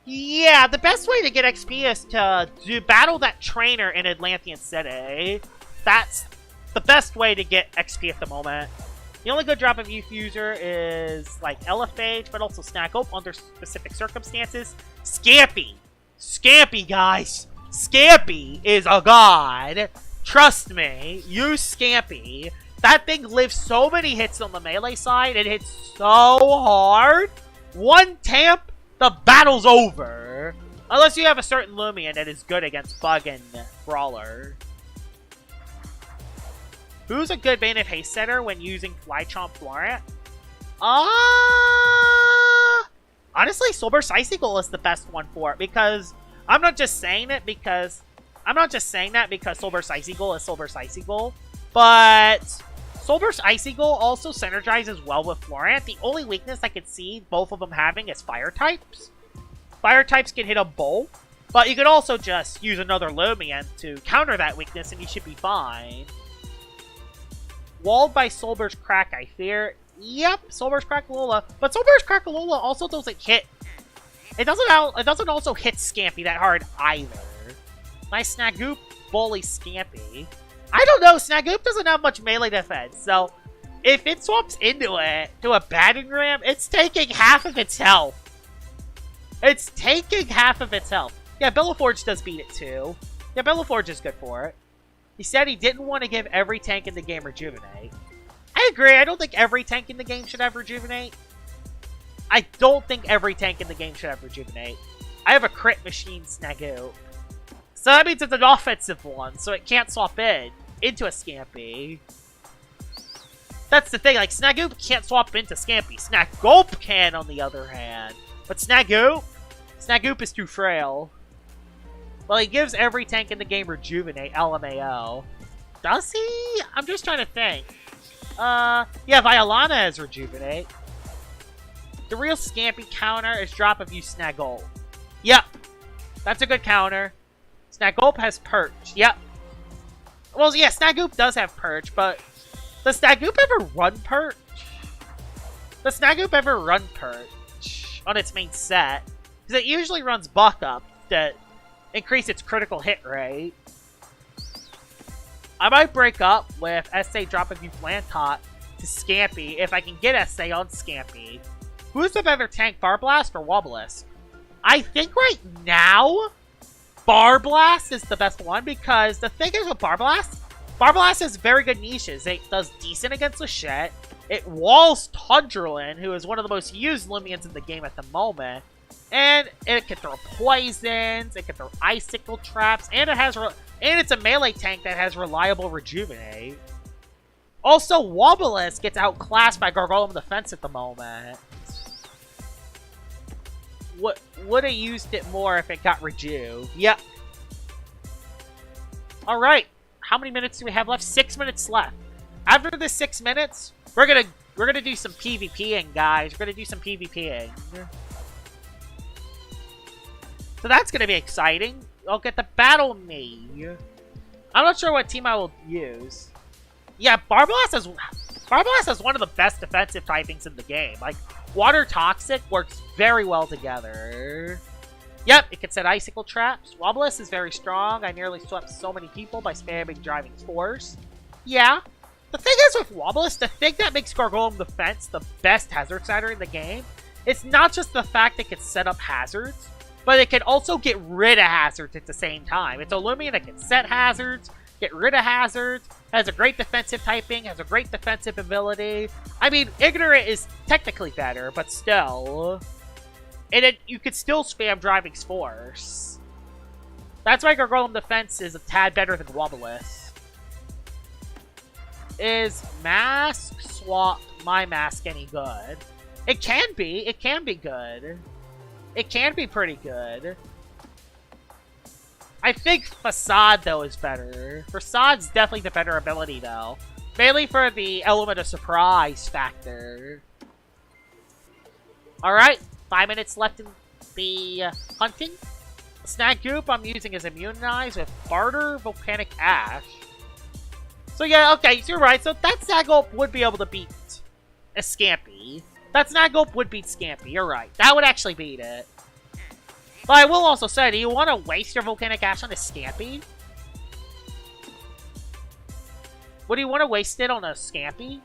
Yeah, the best way to get XP is to battle that trainer in Atlantean City. That's the best way to get XP at the moment. The only good drop of youth user is like Elephage, but also Snack Hope under specific circumstances. Scampy! Scampy, guys! Scampy is a god! Trust me, use Scampy. That thing lives so many hits on the melee side, it hits so hard. One tamp, the battle's over. Unless you have a certain Lumian that is good against Bug and Brawler. Who's a good bane of haste setter when using Flychomp Florent? Honestly, Soulburst Icicle is the best one for it, because I'm not just saying that because Soulburst Icicle is Soulburst Icicle, but Soulburst Icicle also synergizes well with Florent. The only weakness I could see both of them having is fire types. Fire types can hit them both, but you could also just use another Lumian to counter that weakness and you should be fine. Walled by Soulburst Crack, I fear. Yep, Soulburst Crackalola. But Soulburst Crackalola also doesn't hit. It doesn't also hit Scampy that hard either. Nice Snagoop, bully Scampy. I don't know, Snagoop doesn't have much melee defense, so if it swaps into it, to a battering ram, it's taking half of its health. It's taking half of its health. Yeah, Bellaforge does beat it too. Yeah, Bellaforge is good for it. He said he didn't want to give every tank in the game Rejuvenate. I agree, I don't think every tank in the game should have Rejuvenate. I don't think every tank in the game should have Rejuvenate. I have a crit machine Snagoop. So that means it's an offensive one, so it can't swap into a Scampy. That's the thing, like, Snagoop can't swap into Scampy. Snagulp can, on the other hand. But Snagoop is too frail. Well, he gives every tank in the game Rejuvenate, LMAO. Does he? I'm just trying to think. Yeah, Violana has Rejuvenate. The real Scampy counter is drop of you Snagulp. Yep. That's a good counter. Snagulp has Perch. Yep. Well, yeah, Snagoop does have Perch, but does Snagoop ever run Perch? Does Snagoop ever run Perch on its main set? Because it usually runs Buck Up to increase its critical hit rate. I might break up with SA drop of you Flantot to Scampy if I can get SA on Scampy. Who's the better tank, Barblast or Wobblisk? I think right now, Barblast is the best one, because the thing is with Barblast has very good niches. It does decent against the shit. It walls Tundrelin, who is one of the most used Lumians in the game at the moment. And it can throw poisons, it can throw icicle traps, and it's a melee tank that has reliable Rejuvenate. Also, Wobblisk gets outclassed by Gargoyle Defense at the moment. Would have used it more if it got Reju. Yep. Alright. How many minutes do we have left? 6 minutes left. After the 6 minutes, we're gonna do some PvPing, guys. We're gonna do some PvPing. So that's gonna be exciting. I'll get the Battle Me. I'm not sure what team I will use. Yeah, Barblast has one of the best defensive typings in the game. Like, Water Toxic works very well together. Yep, it can set Icicle Traps. Wobblisk is very strong. I nearly swept so many people by spamming Driving Force. Yeah. The thing is with Wobblisk, the thing that makes Gargoyle Defense the best hazard setter in the game, it's not just the fact it can set up hazards, but it can also get rid of hazards at the same time. It's a Lumian that can set hazards, get rid of hazards, has a great defensive typing, has a great defensive ability. I mean, Ignorant is technically better, but still. And you could still spam Driving Force. That's why Gargoyle Defense is a tad better than Wobblisk. Is Mask Swap My Mask any good? It can be. It can be good. It can be pretty good. I think Facade, though, is better. Facade's definitely the better ability, though. Mainly for the element of surprise factor. Alright, 5 minutes left in the hunting. The snag group I'm using is immunized with Barter Volcanic Ash. So yeah, okay, you're right. So that Snagulp would be able to beat a Scampy. That Snagulp would beat Scampy, you're right. That would actually beat it. But I will also say, do you want to waste your Volcanic Ash on a Scampy? Would you want to waste it on a Scampy?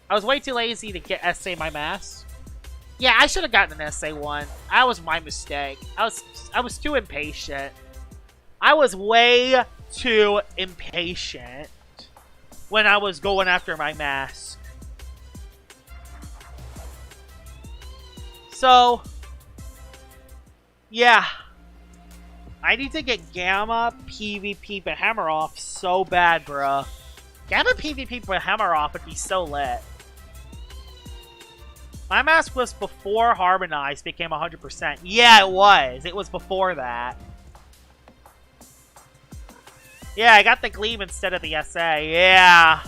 I was way too lazy to get SA my mask. Yeah, I should have gotten an SA1. That was my mistake. I was too impatient. I was way too impatient when I was going after my mask. So, yeah. I need to get Gamma PvP Behemoth so bad, bruh. Gamma PvP Behemoth would be so lit. My mask was before Harmonized became 100%. Yeah, it was. It was before that. Yeah, I got the Gleam instead of the SA. Yeah.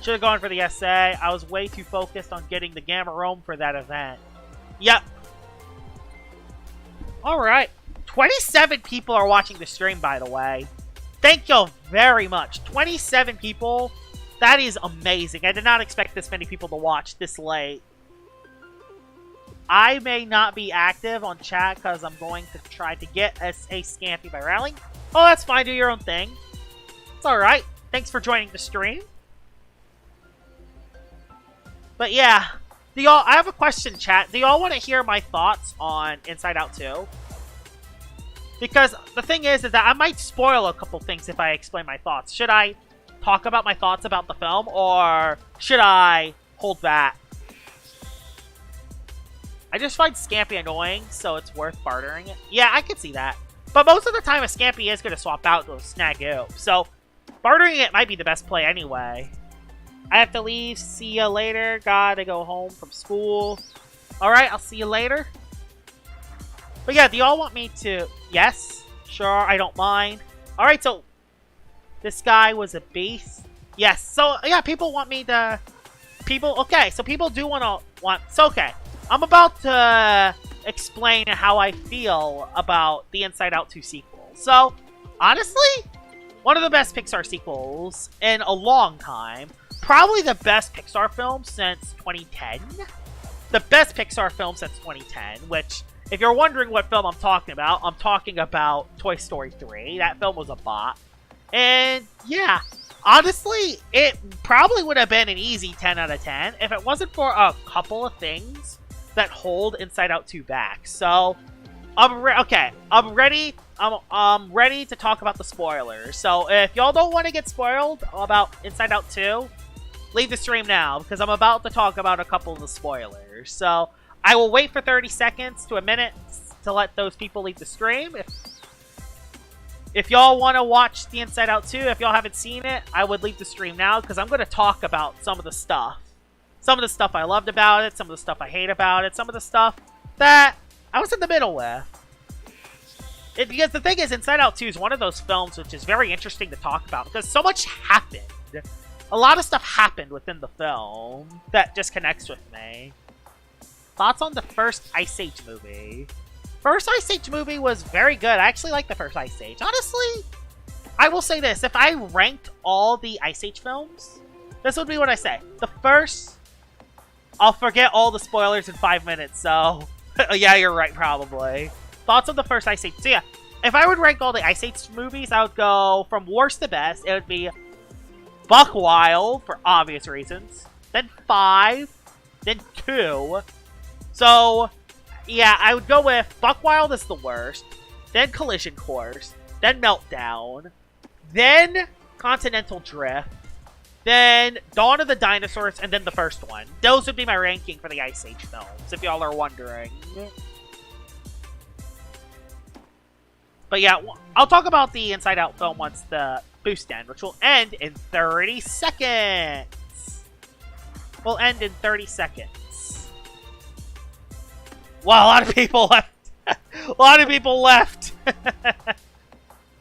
Should have gone for the SA. I was way too focused on getting the Gamma Rome for that event. Yep. Alright. 27 people are watching the stream, by the way. Thank you very much. 27 people. That is amazing. I did not expect this many people to watch this late. I may not be active on chat because I'm going to try to get a Scampy by rallying. Oh, that's fine. Do your own thing. It's alright. Thanks for joining the stream. But yeah. I have a question, chat. Do y'all want to hear my thoughts on Inside Out 2? Because the thing is that I might spoil a couple things if I explain my thoughts. Should I talk about my thoughts about the film, or should I hold back? I just find Scampy annoying, so it's worth bartering it. Yeah, I can see that. But most of the time, a Scampy is going to swap out those Snagulp. So, bartering it might be the best play anyway. I have to leave. See ya later. Gotta go home from school. Alright, I'll see you later. But yeah, do y'all want me to... Yes? Sure, I don't mind. Alright, so... This guy was a beast. Yes, so yeah, people want me to... Okay, so people do want... So okay. I'm about to explain how I feel about the Inside Out 2 sequel. So, honestly, one of the best Pixar sequels in a long time. Probably the best Pixar film since 2010. The best Pixar film since 2010, which, if you're wondering what film I'm talking about Toy Story 3. That film was a bop. And, yeah, honestly, it probably would have been an easy 10 out of 10 if it wasn't for a couple of things that hold Inside Out 2 back. So, I'm ready to talk about the spoilers. So, if y'all don't want to get spoiled about Inside Out 2, leave the stream now, because I'm about to talk about a couple of the spoilers. So, I will wait for 30 seconds to a minute to let those people leave the stream. If y'all want to watch the Inside Out 2, if y'all haven't seen it, I would leave the stream now, because I'm going to talk about some of the stuff. Some of the stuff I loved about it, some of the stuff I hate about it, some of the stuff that I was in the middle with. Because the thing is, Inside Out 2 is one of those films which is very interesting to talk about, because so much happened. A lot of stuff happened within the film that just connects with me. Thoughts on the first Ice Age movie? First Ice Age movie was very good. I actually like the first Ice Age. Honestly, I will say this. If I ranked all the Ice Age films, this would be what I say. The first... I'll forget all the spoilers in 5 minutes, so... yeah, you're right, probably. Thoughts on the first Ice Age? So yeah, if I would rank all the Ice Age movies, I would go from worst to best. It would be Buck Wild, for obvious reasons. Then 5. Then 2. So, yeah, I would go with Buck Wild is the worst. Then Collision Course. Then Meltdown. Then Continental Drift. Then Dawn of the Dinosaurs, and then the first one. Those would be my ranking for the Ice Age films, if y'all are wondering. But yeah, I'll talk about the Inside Out film once the boost ends, which will end in 30 seconds. Will end in 30 seconds. Wow, a lot of people left. A lot of people left.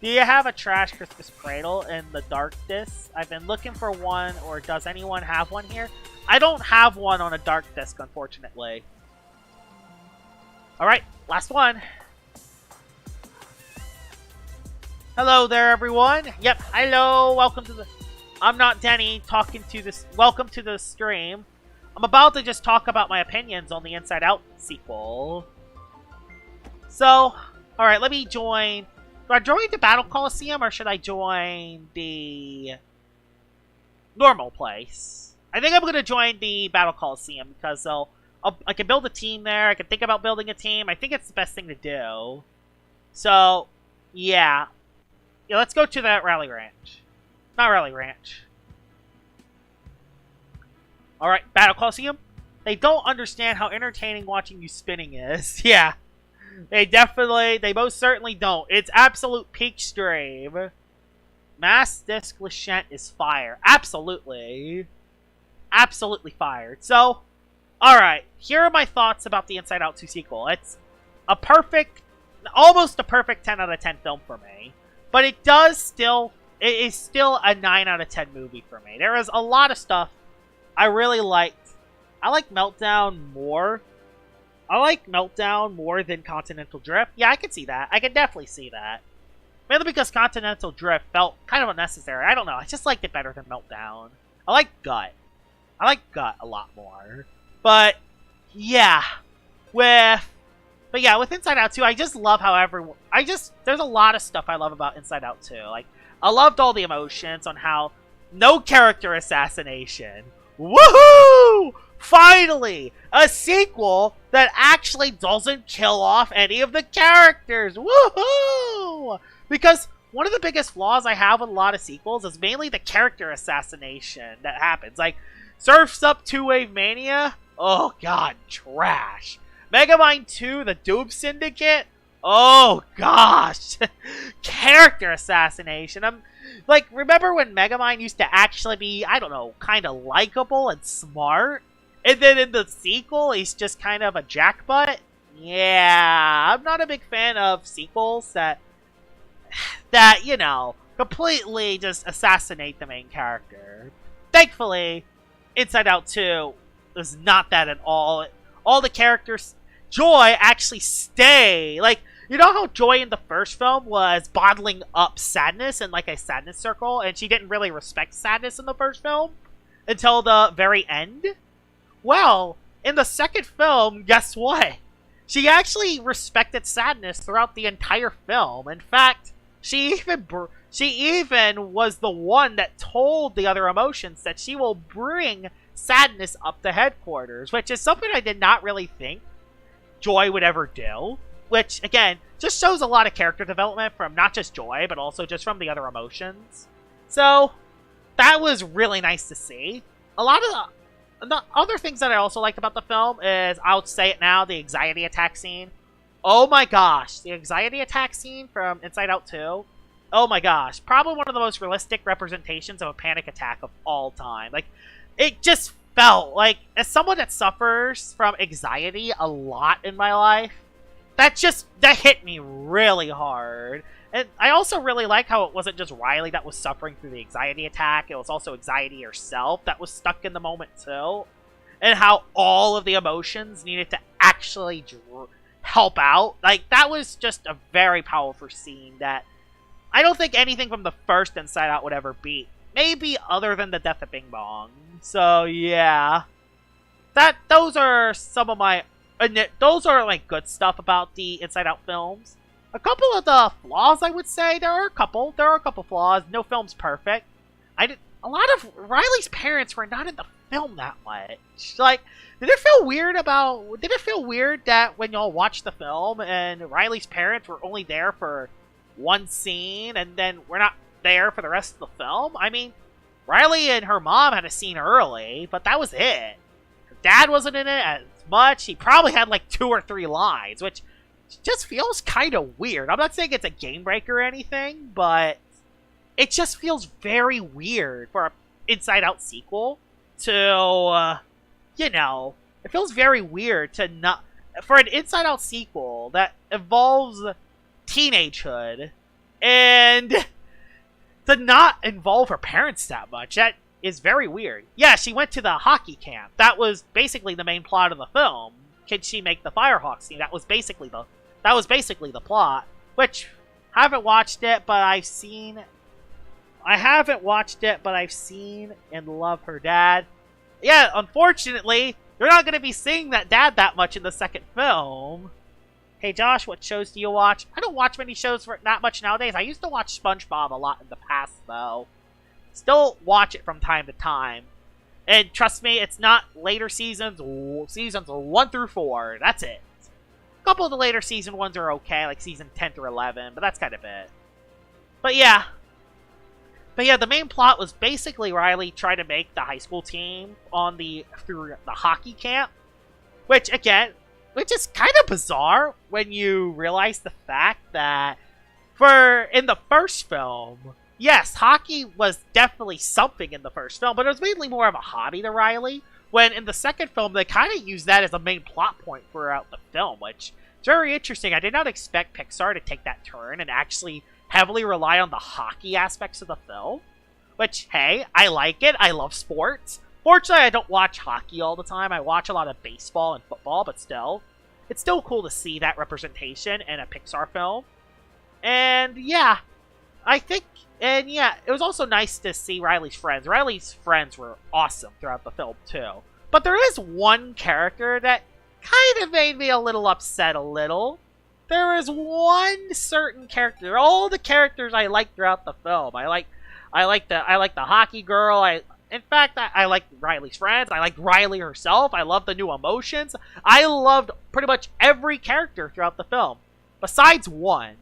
Do you have a trash Christmas cradle in the dark disc? I've been looking for one, or does anyone have one here? I don't have one on a dark disc, unfortunately. Alright, last one. Hello there, everyone. Yep, hello, welcome to the... I'm not Denny, talking to this... Welcome to the stream. I'm about to just talk about my opinions on the Inside Out sequel. So, alright, let me join... Do I join the Battle Coliseum, or should I join the normal place? I think I'm going to join the Battle Coliseum, because I can build a team there. I can think about building a team. I think it's the best thing to do. So, yeah. Yeah, let's go to that Rally Ranch. Not Rally Ranch. Alright, Battle Coliseum. They don't understand how entertaining watching you spinning is. Yeah. They most certainly don't. It's absolute peak stream. Mass Disc Lachette is fire. Absolutely. Absolutely fired. So, alright. Here are my thoughts about the Inside Out 2 sequel. It's a perfect, almost a perfect 10 out of 10 film for me. But it is still a 9 out of 10 movie for me. There is a lot of stuff I really liked. I like Meltdown more. I like Meltdown more than Continental Drift. Yeah, I can see that. I can definitely see that. Mainly because Continental Drift felt kind of unnecessary. I don't know. I just liked it better than Meltdown. I like Gut. I like Gut a lot more. But, yeah. With Inside Out 2, I just love how everyone... There's a lot of stuff I love about Inside Out 2. Like, I loved all the emotions on how no character assassination. Woohoo! Finally! A sequel that actually doesn't kill off any of the characters! Woohoo! Because one of the biggest flaws I have with a lot of sequels is mainly the character assassination that happens. Like, Surf's Up 2-Wave Mania? Oh god, trash. Megamind 2, The Doom Syndicate? Oh gosh! Character assassination. Like, remember when Megamind used to actually be, I don't know, kind of likable and smart? And then in the sequel, he's just kind of a jackbutt? Yeah, I'm not a big fan of sequels that you know, completely just assassinate the main character. Thankfully, Inside Out 2 is not that at all. All the characters, Joy, actually stay. Like, you know how Joy in the first film was bottling up sadness in like a sadness circle, and she didn't really respect sadness in the first film until the very end? Well, in the second film, guess what? She actually respected sadness throughout the entire film. In fact, she even was the one that told the other emotions that she will bring sadness up to headquarters, which is something I did not really think Joy would ever do. Which, again, just shows a lot of character development from not just Joy, but also just from the other emotions. So, that was really nice to see. A lot of the other things that I also liked about the film is, I'll say it now, the anxiety attack scene. Oh my gosh, the anxiety attack scene from Inside Out 2. Oh my gosh, probably one of the most realistic representations of a panic attack of all time. Like, it just felt like, as someone that suffers from anxiety a lot in my life, that hit me really hard. And I also really like how it wasn't just Riley that was suffering through the anxiety attack. It was also anxiety herself that was stuck in the moment too. And how all of the emotions needed to actually help out. Like, that was just a very powerful scene that I don't think anything from the first Inside Out would ever beat. Maybe other than the death of Bing Bong. So, yeah. Those are some of my... Those are, like, good stuff about the Inside Out films. A couple of the flaws, I would say. There are a couple flaws. No film's perfect. A lot of Riley's parents were not in the film that much. Like, did it feel weird that when y'all watched the film and Riley's parents were only there for one scene and then we're not there for the rest of the film? I mean, Riley and her mom had a scene early, but that was it. Her dad wasn't in it as much. He probably had like 2 or 3 lines, which just feels kind of weird. I'm not saying it's a game breaker or anything, but it just feels very weird for an Inside Out sequel to, you know, it feels very weird to not, for an Inside Out sequel that involves teenagehood And to not involve her parents that much, that is very weird. Yeah, she went to the hockey camp. That was basically the main plot of the film. Can she make the Firehawks team? That was basically the plot. Which, I haven't watched it, but I've seen and love her dad. Yeah, unfortunately, you're not going to be seeing that dad that much in the second film. Hey Josh, what shows do you watch? I don't watch many shows that much nowadays. I used to watch SpongeBob a lot in the past, though. Still watch it from time to time. And trust me, it's not later seasons. Seasons 1 through 4. That's it. A couple of the later season ones are okay, like season 10 through 11, but that's kind of it. But yeah, the main plot was basically Riley trying to make the high school team through the hockey camp, which is kind of bizarre when you realize the fact that in the first film, yes, hockey was definitely something in the first film, but it was mainly more of a hobby to Riley. When in the second film, they kind of used that as a main plot point throughout the film, which is very interesting. I did not expect Pixar to take that turn and actually heavily rely on the hockey aspects of the film. Which, hey, I like it. I love sports. Fortunately, I don't watch hockey all the time. I watch a lot of baseball and football, but still. It's still cool to see that representation in a Pixar film. And yeah, it was also nice to see Riley's friends. Riley's friends were awesome throughout the film, too. But there is one character that kind of made me a little upset There is one certain character. All the characters I like throughout the film. I like the hockey girl. In fact, I like Riley's friends. I like Riley herself. I love the new emotions. I loved pretty much every character throughout the film, besides one.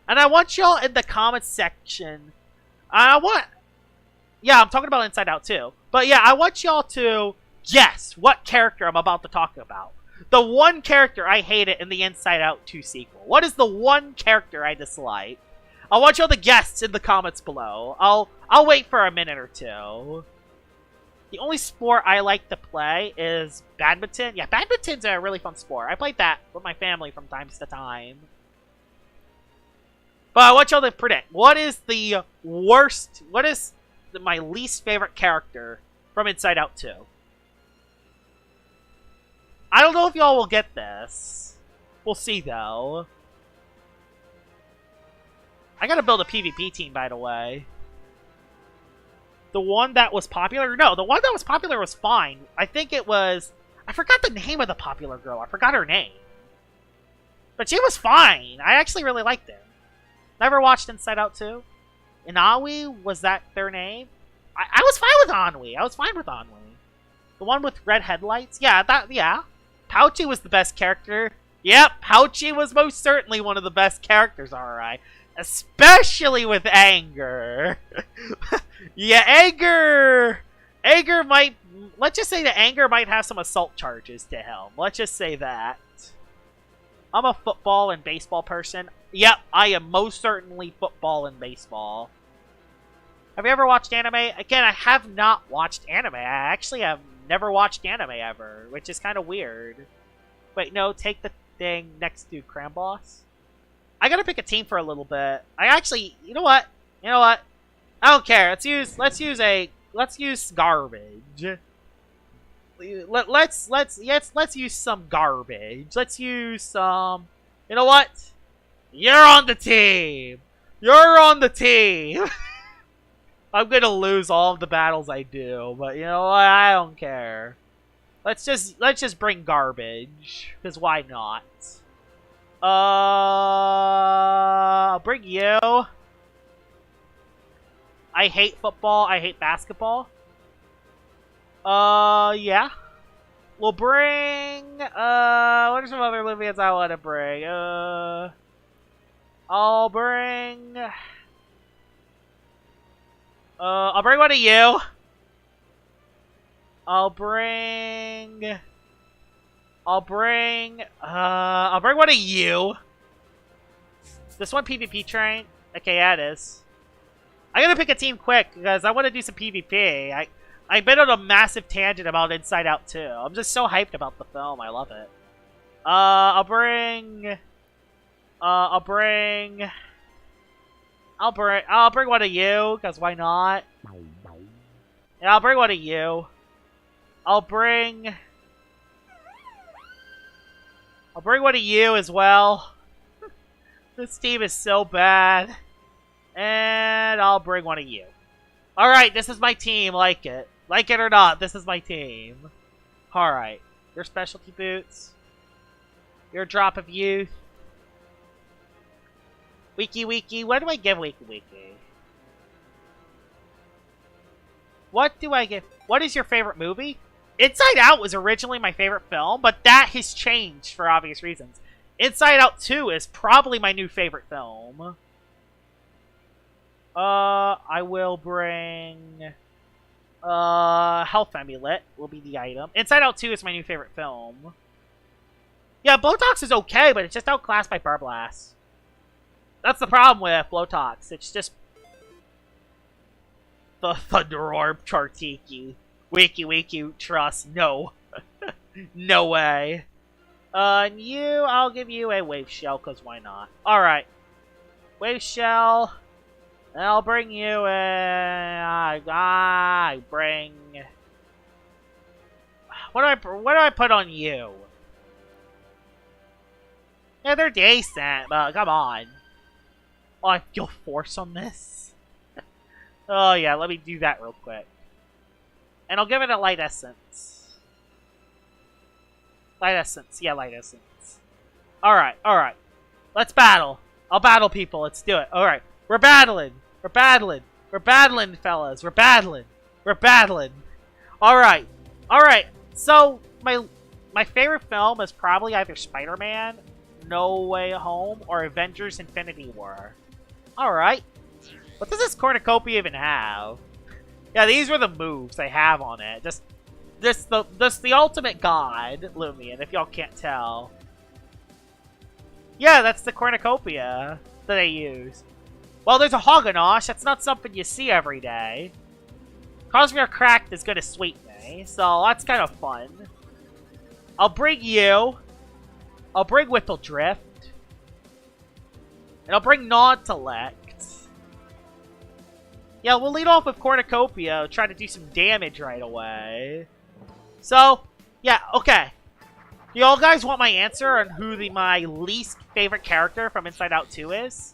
And I want y'all in the comments section. I'm talking about Inside Out too. But yeah, I want y'all to guess what character I'm about to talk about. The one character I hated in the Inside Out 2 sequel. What is the one character I dislike? I want y'all to guess in the comments below. I'll wait for a minute or two. The only sport I like to play is badminton. Yeah, badminton's a really fun sport. I played that with my family from time to time. But I want y'all to predict. What is my least favorite character from Inside Out 2? I don't know if y'all will get this. We'll see, though. I gotta build a PvP team, by the way. The one that was popular? No, the one that was popular was fine. I think it was... I forgot the name of the popular girl. I forgot her name. But she was fine. I actually really liked her. Never watched Inside Out 2. Inawi, was that their name? I was fine with Anwi. The one with red headlights? Yeah. Pouchy was the best character. Yep, Pouchy was most certainly one of the best characters, alright. Especially with Anger. Yeah, Anger might... Let's just say that Anger might have some assault charges to him. Let's just say that. I'm a football and baseball person. Yep, I am most certainly football and baseball. Have you ever watched anime? Again, I have not watched anime. I actually have never watched anime ever, which is kind of weird. Wait, no, take the thing next to Cram Boss. I gotta pick a team for a little bit. You know what? I don't care. Let's use garbage. Let's use some garbage. Let's use some... You know what? You're on the team! I'm gonna lose all of the battles I do, but you know what? I don't care. Let's just bring garbage, because why not? I'll bring you. I hate football. I hate basketball. Yeah. We'll bring, what are some other Lumians I want to bring? I'll bring one of you. I'll bring one of you. This one PvP train? Okay, yeah, it is. I gotta pick a team quick, because I want to do some PvP. I've been on a massive tangent about Inside Out 2. I'm just so hyped about the film. I love it. I'll bring I'll bring one of you, because why not? Yeah, I'll bring one of you. I'll bring one of you as well. This team is so bad. And I'll bring one of you. Alright, this is my team. Like it. Like it or not, this is my team. Alright. Your specialty boots. Your drop of youth. Wiki Wiki. What do I give Wiki Wiki? What do I give? What is your favorite movie? Inside Out was originally my favorite film, but that has changed for obvious reasons. Inside Out 2 is probably my new favorite film. I will bring... Health Amulet will be the item. Inside Out 2 is my new favorite film. Yeah, Blowtox is okay, but it's just outclassed by Barblast. That's the problem with Blowtox. It's just... The Thunder Orb Chartiki. Wiki Wiki, trust, no. No way. And you, I'll give you a Wave Shell, because why not? Alright. Wave Shell. And I'll bring you a... I bring... What do I put on you? Yeah, they're decent, but come on. Oh, I feel force on this. Oh yeah, let me do that real quick. And I'll give it a Light Essence. Light Essence. Yeah, Light Essence. Alright, alright. Let's battle. I'll battle people. Let's do it. Alright. We're battling. We're battling. We're battling, fellas. We're battling. We're battling. Alright. Alright. So, my favorite film is probably either Spider-Man, No Way Home, or Avengers Infinity War. Alright. What does this cornucopia even have? Yeah, these were the moves they have on it. Just the ultimate god, Lumian, if y'all can't tell. Yeah, that's the cornucopia that they use. Well, there's a Hoganosh. That's not something you see every day. Cosmere Cracked is gonna sweep me, so that's kind of fun. I'll bring you. I'll bring Whipple Drift. And I'll bring Nautellect. Yeah, we'll lead off with Cornucopia, try to do some damage right away. So, yeah, okay. Y'all guys want my answer on who my least favorite character from Inside Out 2 is?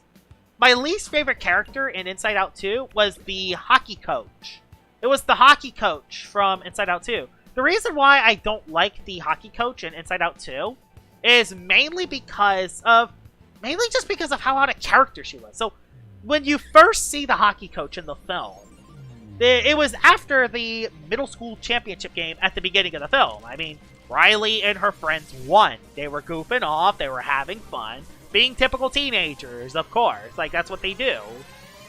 My least favorite character in Inside Out 2 was the hockey coach. It was the hockey coach from Inside Out 2. The reason why I don't like the hockey coach in Inside Out 2 is mainly just because of how out of character she was. So, when you first see the hockey coach in the film, it was after the middle school championship game at the beginning of the film. I mean, Riley and her friends won. They were goofing off. They were having fun. Being typical teenagers, of course. Like, that's what they do.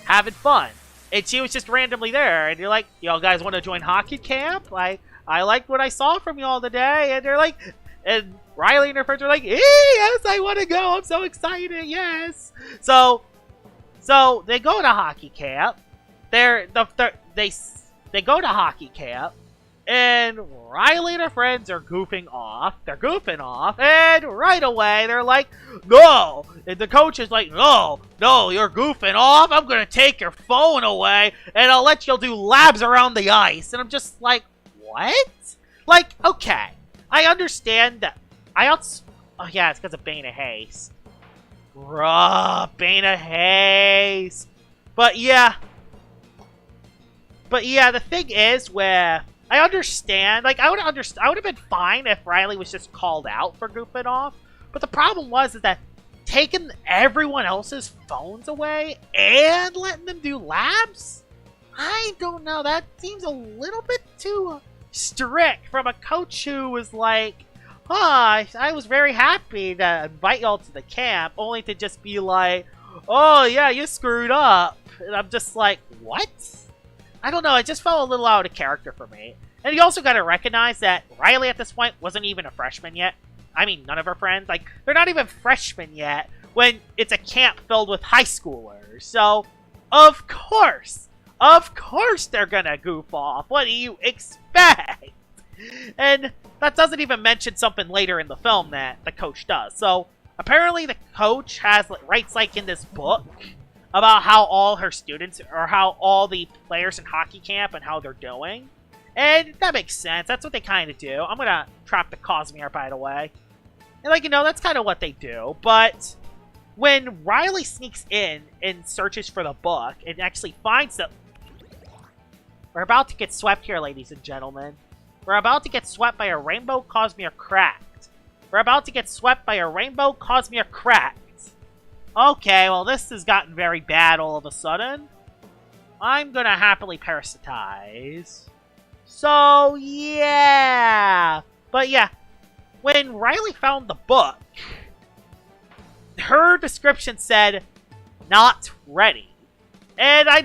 Having fun. And she was just randomly there. And you're like, y'all guys want to join hockey camp? I liked what I saw from y'all today. And they're like... And Riley and her friends are like, yes, I want to go. I'm so excited. Yes. So they go to hockey camp. They go to hockey camp, and Riley and her friends are goofing off. They're goofing off, and right away they're like, no. And the coach is like, no, you're goofing off. I'm gonna take your phone away, and I'll let you do laps around the ice. And I'm just like, what? Like, okay, I understand that. Oh yeah, it's because of Bane of Haste. Bruh, Bane of Haste. But yeah, the thing is where I understand, like, I would have been fine if Riley was just called out for goofing off. But the problem is that taking everyone else's phones away and letting them do labs? I don't know, that seems a little bit too strict from a coach who was like, I was very happy to invite y'all to the camp, only to just be like, oh yeah, you screwed up. And I'm just like, what? I don't know, it just felt a little out of character for me. And you also gotta recognize that Riley at this point wasn't even a freshman yet. I mean, none of her friends, like, they're not even freshmen yet when it's a camp filled with high schoolers. So, of course they're gonna goof off. What do you expect? And that doesn't even mention something later in the film that the coach does. So, apparently the coach writes, like, in this book about how all her students, or how all the players in hockey camp and how they're doing. And that makes sense. That's what they kind of do. I'm gonna trap the Cosmere, by the way. And, like, you know, that's kind of what they do. But when Riley sneaks in and searches for the book and actually finds the... We're about to get swept here, ladies and gentlemen. We're about to get swept by a Rainbow Cosmere Cracked. We're about to get swept by a Rainbow Cosmere Cracked. Okay, well, this has gotten very bad all of a sudden. I'm gonna happily parasitize. So, yeah. But, yeah. When Riley found the book, her description said, not ready. And I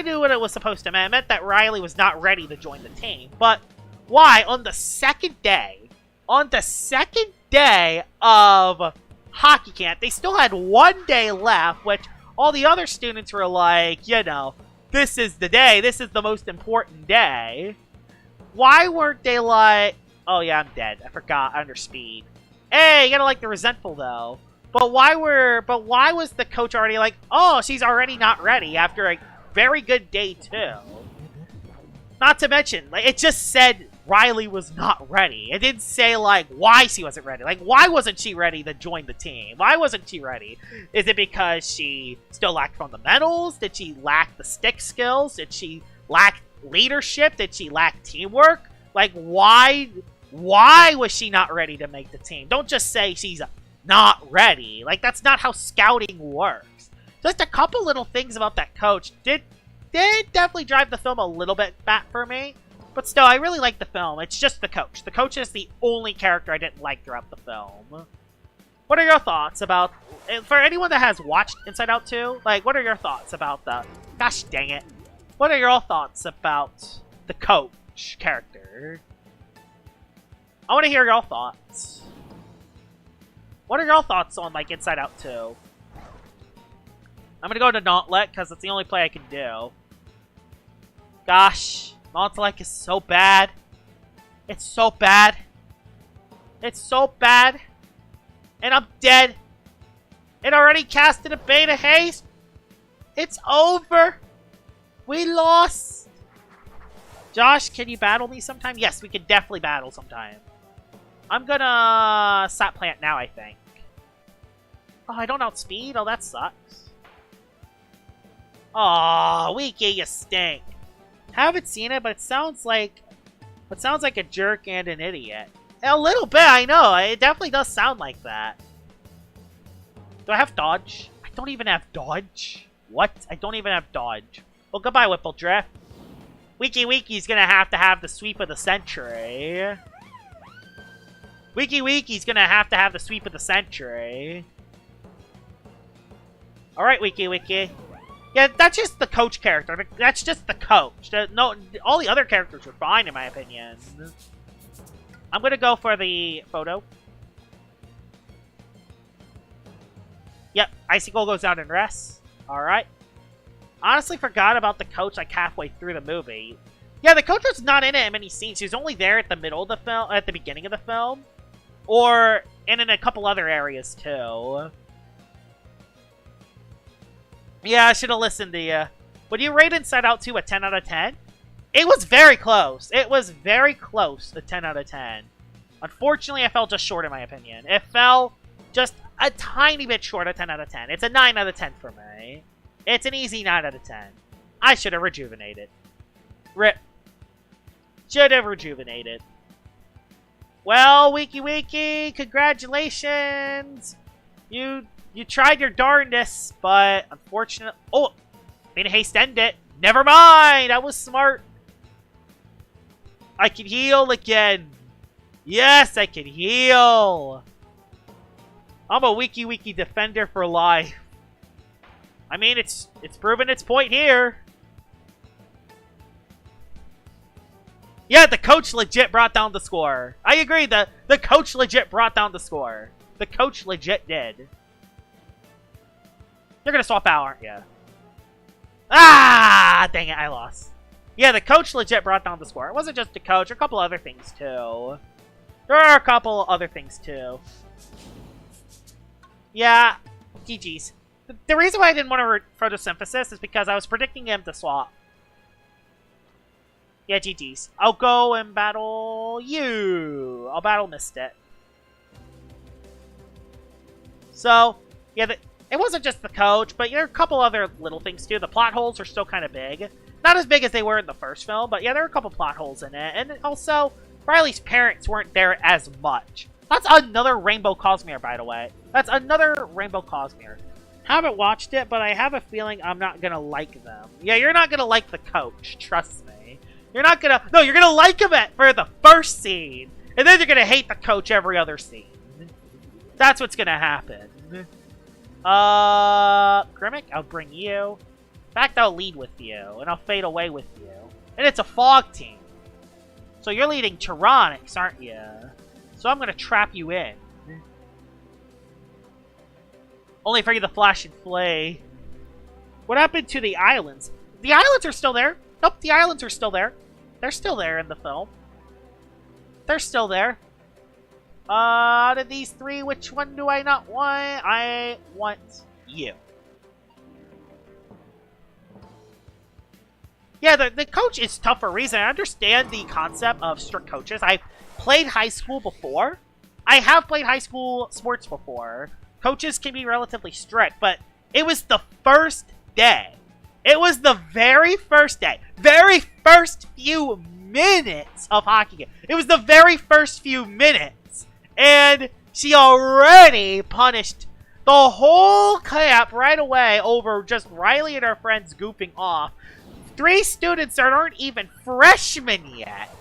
knew what it was supposed to mean. It meant that Riley was not ready to join the team. But why? On the second day of hockey camp, they still had 1 day left, which all the other students were like, you know, this is the day. This is the most important day. Why weren't they like, oh yeah, I'm dead. I forgot. Under speed. Hey, you gotta like the resentful though. But why was the coach already like, oh, she's already not ready after a very good day too? Not to mention, like, it just said Riley was not ready. It didn't say, like, why she wasn't ready. Like, why wasn't she ready to join the team? Why wasn't she ready? Is it because she still lacked fundamentals? Did she lack the stick skills? Did she lack leadership? Did she lack teamwork? Like, why was she not ready to make the team? Don't just say she's not ready. Like, that's not how scouting works. Just a couple little things about that coach did definitely drive the film a little bit back for me. But still, I really like the film. It's just the coach. The coach is the only character I didn't like throughout the film. What are your thoughts about... For anyone that has watched Inside Out 2, like, what are your thoughts about the... Gosh dang it. What are your thoughts about the coach character? I want to hear your thoughts. What are your thoughts on, like, Inside Out 2? I'm gonna go to Nauntlet, because it's the only play I can do. Gosh... Nauntlet is so bad. It's so bad. It's so bad. And I'm dead. It already casted a beta haste. It's over. We lost. Josh, can you battle me sometime? Yes, we can definitely battle sometime. I'm gonna stop plant now, I think. Oh, I don't outspeed? Oh, that sucks. Aw, Wiki, you stink. Haven't seen it, but it sounds like a jerk and an idiot. A little bit, I know. It definitely does sound like that. Do I have dodge? I don't even have dodge. What? I don't even have dodge. Well, goodbye, Whippledrift. Wiki's gonna have the sweep of the century. Wiki's gonna have to have the sweep of the century. Alright, Wiki. Yeah, that's just the coach character. That's just the coach. No, all the other characters were fine, in my opinion. I'm gonna go for the photo. Yep, Icicle goes down and rests. Alright. Honestly forgot about the coach, like, halfway through the movie. Yeah, the coach was not in it in many scenes. She was only there at the middle of the film, at the beginning of the film. And in a couple other areas, too. Yeah, I should have listened to you. Would you rate Inside Out 2 a 10 out of 10? It was very close. It was very close, a 10 out of 10. Unfortunately, I fell just short, in my opinion. It fell just a tiny bit short of 10 out of 10. It's a 9 out of 10 for me. It's an easy 9 out of 10. I should have rejuvenated. Rip. Should have rejuvenated. Well, Wiki, congratulations. You tried your darndest, but unfortunately... Oh! Made a haste end it. Never mind! I was smart. I can heal again. Yes, I can heal. I'm a Wiki defender for life. I mean, it's proven its point here. Yeah, the coach legit brought down the score. I agree, the coach legit brought down the score. The coach legit did. You're gonna swap out, aren't you? Ah! Dang it, I lost. Yeah, the coach legit brought down the score. It wasn't just the coach, a couple other things, too. There are a couple other things, too. Yeah, GG's. The reason why I didn't want to photosynthesis is because I was predicting him to swap. Yeah, GG's. I'll go and battle you. I'll battle Mistit. So, yeah, it wasn't just the coach, but there are a couple other little things too. The plot holes are still kind of big. Not as big as they were in the first film, but yeah, there are a couple plot holes in it. And also, Riley's parents weren't there as much. That's another Rainbow Cosmere, by the way. That's another Rainbow Cosmere. Haven't watched it, but I have a feeling I'm not gonna like them. Yeah, you're not gonna like the coach, trust me. You're not gonna... No, you're gonna like him for the first scene, and then you're gonna hate the coach every other scene. That's what's gonna happen. Grimmick, I'll bring you. In fact, I'll lead with you, and I'll fade away with you. And it's a fog team. So you're leading Tyranics, aren't you? So I'm gonna trap you in. Only for you to flash and flay. What happened to the islands? The islands are still there. Nope, the islands are still there. They're still there in the film. They're still there. Out of these three, which one do I not want? I want you. Yeah, the coach is tough for a reason. I understand the concept of strict coaches. I've played high school before. I have played high school sports before. Coaches can be relatively strict, but it was the first day. It was the very first day. Very first few minutes of hockey game. It was the very first few minutes. And she already punished the whole camp right away over just Riley and her friends goofing off. 3 students that aren't even freshmen yet.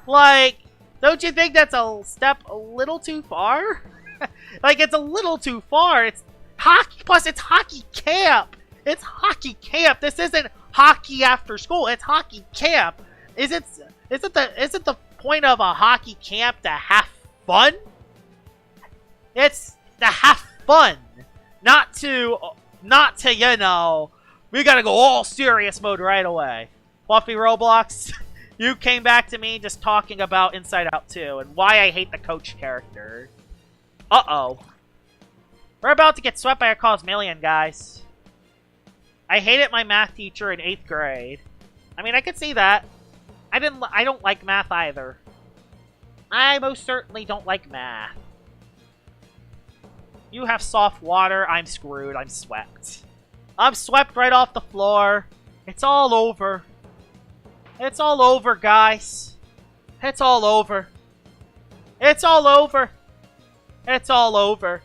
Like, don't you think that's a step a little too far? Like, it's a little too far. It's hockey, plus it's hockey camp. It's hockey camp. This isn't hockey after school. It's hockey camp. Isn't the point of a hockey camp to have fun? It's to have fun, not to you know, we gotta go all serious mode right away. Fluffy Roblox, you came back to me just talking about Inside Out 2 and why I hate the coach character. Uh-oh. We're about to get swept by a Cosmillion, guys. I hated my math teacher in 8th grade. I mean, I could see that. I don't like math either. I most certainly don't like math. You have soft water. I'm screwed. I'm swept. I'm swept right off the floor. It's all over. It's all over, guys. It's all over. It's all over. It's all over.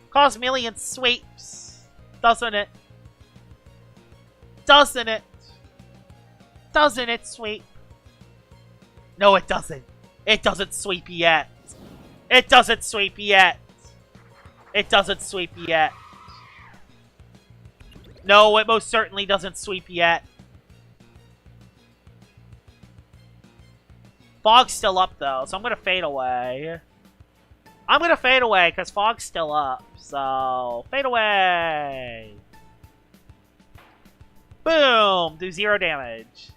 Cosmillion sweeps. Doesn't it? Doesn't it? Doesn't it sweep? No, it doesn't. It doesn't sweep yet. It doesn't sweep yet. It doesn't sweep yet. No, it most certainly doesn't sweep yet. Fog's still up, though, so I'm going to fade away. I'm going to fade away, because Fog's still up. So, fade away. Boom! Do 0 damage.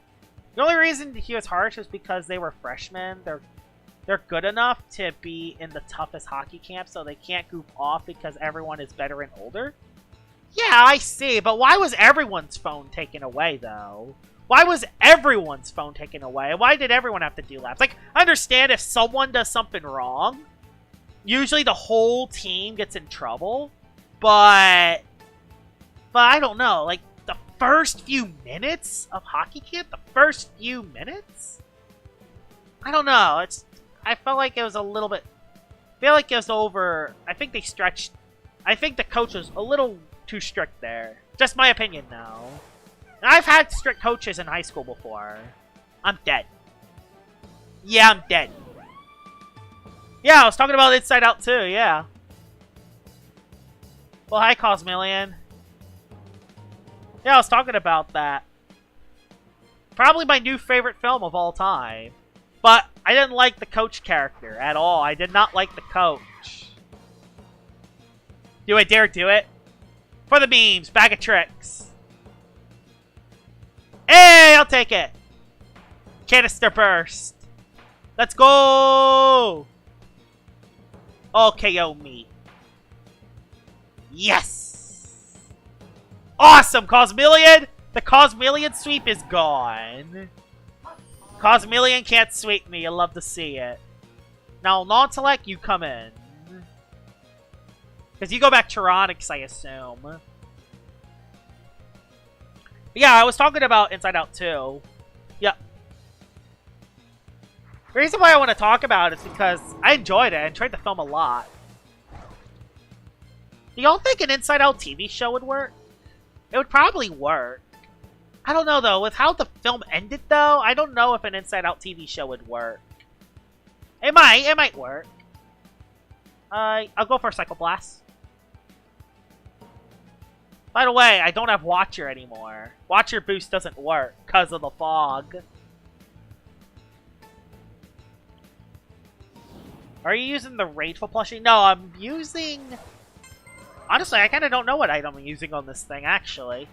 The only reason he was harsh is because they were freshmen. They're good enough to be in the toughest hockey camp, so they can't goof off because everyone is better and older. Yeah, I see, but why was everyone's phone taken away, though? Why was everyone's phone taken away? Why did everyone have to do laps? Like, I understand if someone does something wrong, usually the whole team gets in trouble, but I don't know, like, the first few minutes of hockey camp? The first few minutes? I don't know, I felt like it was a little bit, I feel like it was over, I think they stretched, I think the coach was a little too strict there. Just my opinion now. And I've had strict coaches in high school before. I'm dead. Yeah, I'm dead. Yeah, I was talking about Inside Out too, yeah. Well, hi, Cosmillion. Yeah, I was talking about that. Probably my new favorite film of all time. But I didn't like the coach character at all. I did not like the coach. Do I dare do it? For the memes, bag of tricks. Hey, I'll take it. Canister burst. Let's go. Oh, KO me. Yes. Awesome! Cosmillion! The Cosmillion sweep is gone. Cosmillion can't sweep me. I love to see it. Now, non-select, you come in. Because you go back Tyranics, I assume. But yeah, I was talking about Inside Out 2. Yep. The reason why I want to talk about it is because I enjoyed it and tried to film a lot. Do y'all think an Inside Out TV show would work? It would probably work. I don't know, though. With how the film ended, though, I don't know if an Inside Out TV show would work. It might work. I'll go for a Psycho Blast. By the way, I don't have Watcher anymore. Watcher boost doesn't work because of the fog. Are you using the Rageful plushie? No, I'm using... Honestly, I kind of don't know what item I'm using on this thing, actually.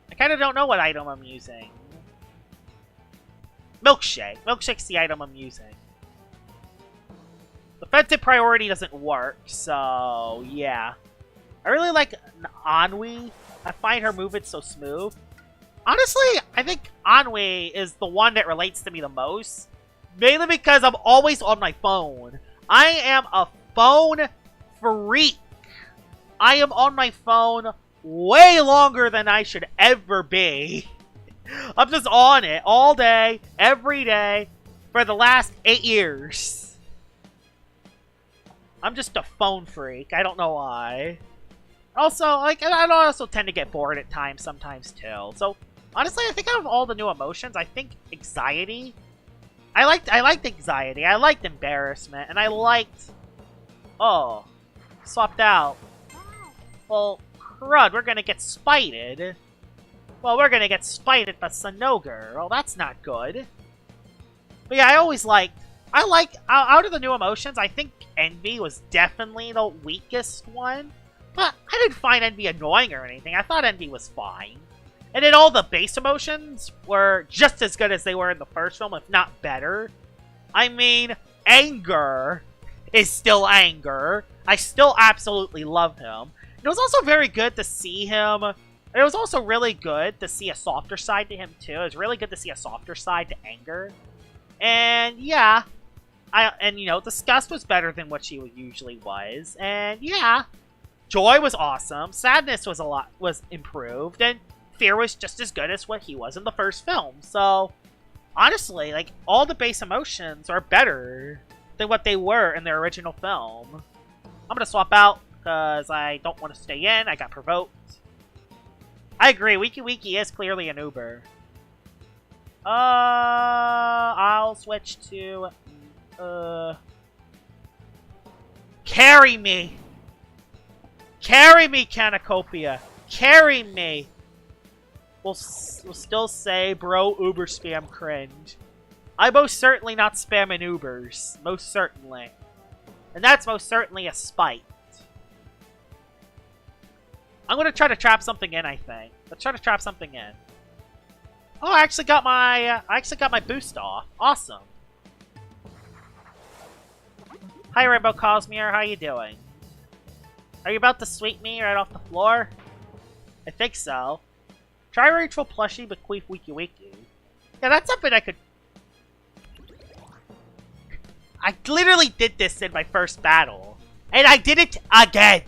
I kind of don't know what item I'm using. Milkshake. Milkshake's the item I'm using. Defensive priority doesn't work, so yeah. I really like Anwi. I find her movement so smooth. Honestly, I think Anwi is the one that relates to me the most. Mainly because I'm always on my phone. I am a phone freak. I am on my phone way longer than I should ever be. I'm just on it all day, every day, for the last 8 years. I'm just a phone freak. I don't know why. Also, like, I also tend to get bored at times sometimes too. So, honestly, I think out of all the new emotions, I think anxiety. I liked anxiety. I liked embarrassment, and I liked. Oh, swapped out. Well, crud, we're gonna get spited. Well, we're gonna get spited by Sanoger. Well, that's not good. But yeah, I always liked. Out of the new emotions, I think Envy was definitely the weakest one. But I didn't find Envy annoying or anything. I thought Envy was fine. And then all the base emotions were just as good as they were in the first film, if not better. I mean, Anger is still Anger. I still absolutely love him. It was also very good to see him. It was also really good to see a softer side to him, too. It was really good to see a softer side to Anger. And, yeah. You know, Disgust was better than what she usually was. And, yeah. Joy was awesome. Sadness was improved. And Fear was just as good as what he was in the first film. So, honestly, like, all the base emotions are better than what they were in their original film. I'm gonna swap out because I don't want to stay in. I got provoked. I agree. Wiki Wiki is clearly an Uber. I'll switch to... Carry me! Carry me, Canacopia! Carry me! We'll still say, bro, Uber spam cringe. I most certainly not spamming Ubers. Most certainly. And that's most certainly a spite. I'm gonna try to trap something in, I think. Let's try to trap something in. Oh, I actually got my boost off. Awesome. Hi, Rainbow Cosmere. How you doing? Are you about to sweep me right off the floor? I think so. Try Rageful plushie, but queef wiki wiki. Yeah, that's something I could... I literally did this in my first battle. And I did it again.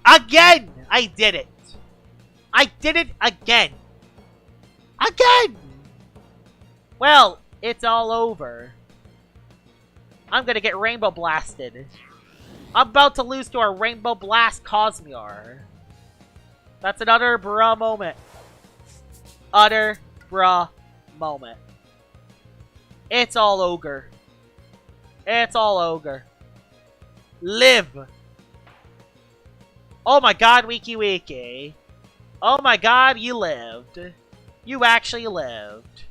Again! I did it. I did it again. Again! Well, it's all over. I'm gonna get Rainbow Blasted. I'm about to lose to a Rainbow Blast Cosmere. That's an utter bruh moment. Utter bruh moment. It's all ogre. It's all ogre. Live! Oh my god, Wiki Wiki. Oh my god, you lived. You actually lived.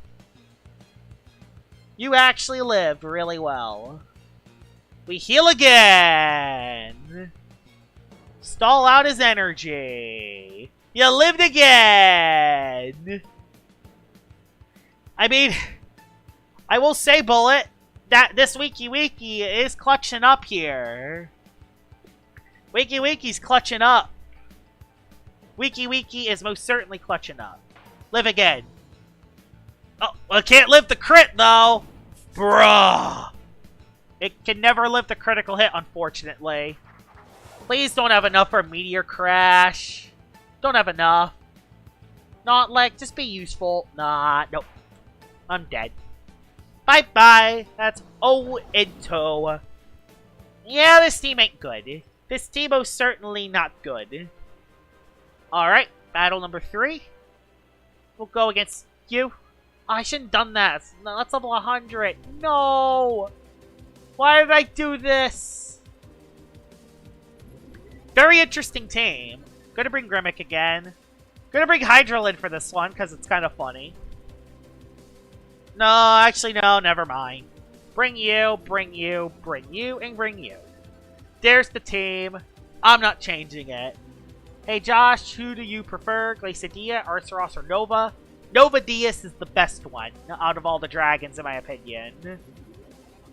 You actually lived really well. We heal again! Stall out his energy. You lived again! I mean, I will say, Bullet, that this Wiki Wiki is clutching up here. Wiki Wiki's clutching up. Wiki is most certainly clutching up. Live again. Oh, I can't live the crit, though! Bruh! It can never live the critical hit, unfortunately. Please don't have enough for Meteor Crash. Don't have enough. Not like, just be useful. Nah, nope. I'm dead. Bye-bye. That's 0-2. Yeah, this team ain't good. This team most certainly not good. Alright, battle number 3. We'll go against you. Oh, I shouldn't have done that. No, that's level 100. No! Why did I do this? Very interesting team. Gonna bring Grimmick again. Gonna bring Hydralin for this one, because it's kind of funny. No, actually, no, never mind. Bring you, bring you, bring you, and bring you. There's the team. I'm not changing it. Hey, Josh, who do you prefer? Glacidia, Arceros, or Nova? Nova Diaz is the best one out of all the dragons, in my opinion.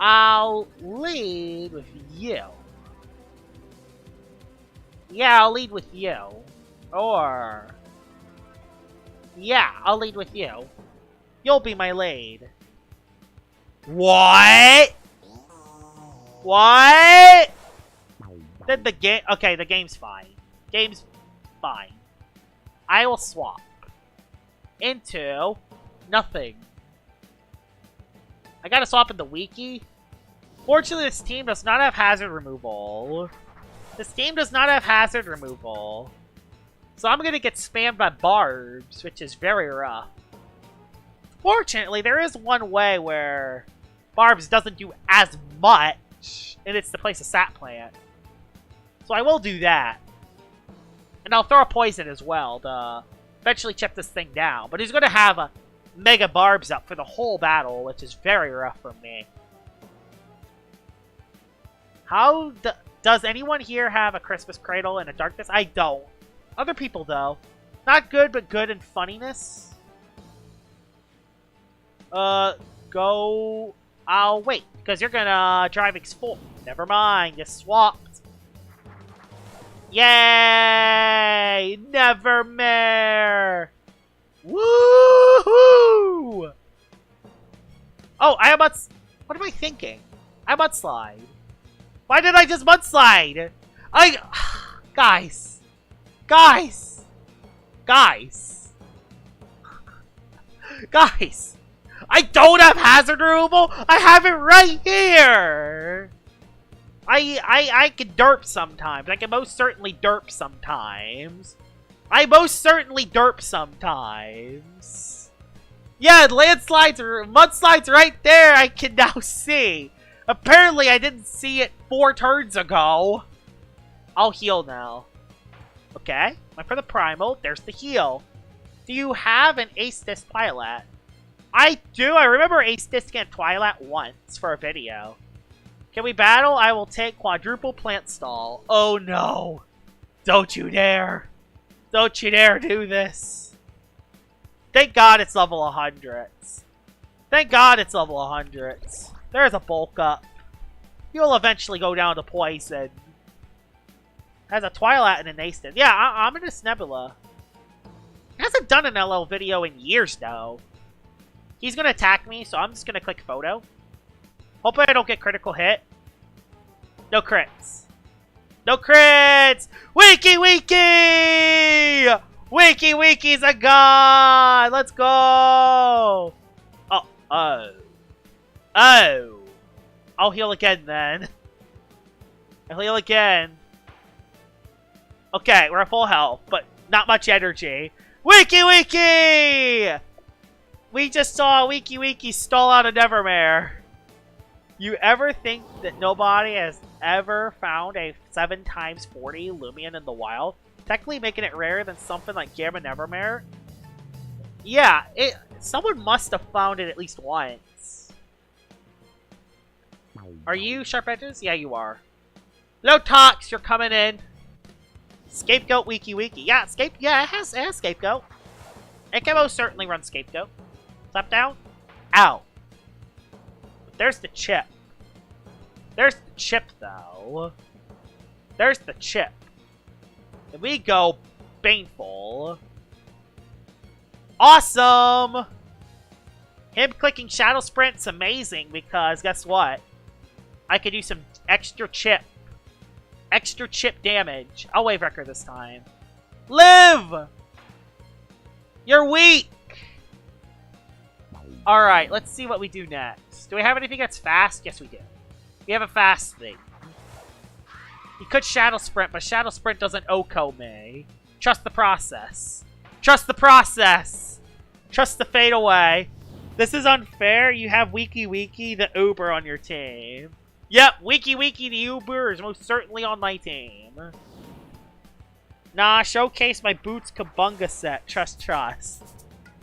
I'll lead with you. Yeah, I'll lead with you. Or... yeah, I'll lead with you. You'll be my lead. What? What? Then the game... okay, the game's fine. Game's fine. I will swap into nothing. I gotta swap in the wiki. Fortunately, this team does not have hazard removal. This team does not have hazard removal. So I'm gonna get spammed by barbs, which is very rough. Fortunately, there is one way where barbs doesn't do as much, and it's to place a sap plant. So I will do that. And I'll throw a poison as well to eventually chip this thing down. But he's going to have a mega barbs up for the whole battle, which is very rough for me. How does anyone here have a Christmas Cradle and a Darkness? I don't. Other people, though. Not good, but good in funniness. Go... I'll wait, because you're gonna drive X4. Never mind, you swapped. Yay! Nevermare! Woohoo! Oh, I must... what am I thinking? I mudslide. Why did I just mudslide? Guys. Guys. Guys. Guys. I don't have hazard removal! I have it right here! I can derp sometimes. I can most certainly derp sometimes. I most certainly derp sometimes. Yeah, landslides or mudslides right there I can now see. Apparently I didn't see it 4 turns ago. I'll heal now. Okay, went for the primal. There's the heal. Do you have an Ace Disc Twilight? I do. I remember Ace Disc and Twilight once for a video. Can we battle? I will take quadruple plant stall. Oh no. Don't you dare. Don't you dare do this. Thank God it's level 100s. Thank God it's level 100s. There's a bulk up. You'll eventually go down to poison. Has a Twilight and an Ace Disc. Yeah, I'm in this Nebula. Hasn't done an LL video in years though. He's gonna attack me, so I'm just gonna click photo. Hopefully I don't get critical hit. No crits. No crits! Wiki Wiki! Wiki Wiki's a god! Let's go! Oh. I'll heal again then. I'll heal again. Okay, we're at full health, but not much energy. Wiki Wiki! We just saw Wiki Wiki stall out a Nevermare. You ever think that nobody has ever found a 7x40 Lumian in the wild? Technically making it rarer than something like Gamma Nevermare? Yeah, someone must have found it at least once. Are you Sharp Edges? Yeah, you are. Low Tox, you're coming in. Scapegoat Wiki Wiki. Yeah, it has Scapegoat. It can most certainly run Scapegoat. Slap down. Ow. There's the chip. There's the chip, though. There's the chip. And we go Baneful. Awesome! Him clicking Shadow Sprint's amazing because guess what? I could do some extra chip. Extra chip damage. I'll Wave Wrecker this time. Live! You're weak! Alright, let's see what we do next. Do we have anything that's fast? Yes, we do. We have a fast thing. He could Shadow Sprint, but Shadow Sprint doesn't Oko me. Trust the process. Trust the process! Trust the fade away. This is unfair. You have Wiki Wiki, the Uber, on your team. Yep, Wiki Wiki, the Uber, is most certainly on my team. Nah, showcase my Boots Kabunga set. Trust.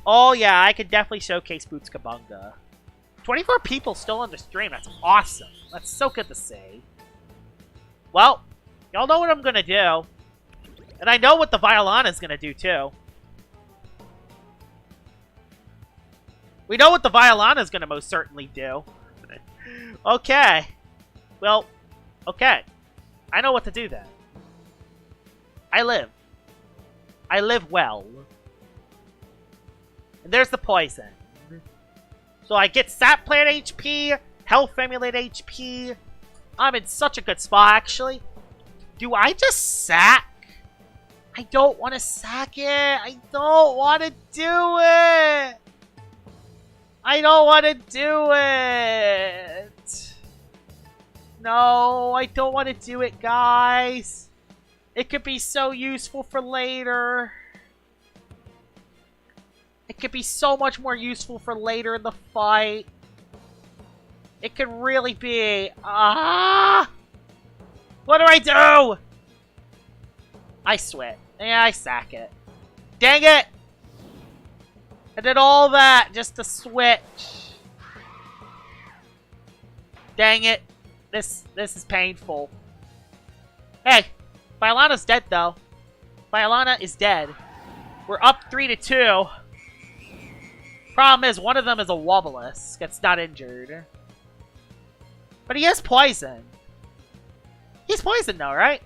Oh yeah, I could definitely showcase Boots Kabunga. 24 people still on the stream. That's awesome. That's so good to see. Well, y'all know what I'm gonna do. And I know what the Violana's gonna do too. We know what the Violana's gonna most certainly do. Okay. Well, okay. I know what to do then. I live. I live well. And there's the poison. So I get Sap Plant HP, Health Emulate HP. I'm in such a good spot, actually. Do I just sack? I don't want to sack it. I don't want to do it. I don't want to do it. No, I don't want to do it, guys. It could be so useful for later. It could be so much more useful for later in the fight. It could really be. What do I do? I switch. Yeah, I sack it. Dang it! I did all that just to switch. Dang it. This is painful. Hey, Violana's dead though. Violana is dead. We're up 3-2. Problem is, one of them is a Wobblisk. Gets not injured. But he has poison. He's poisoned though, right?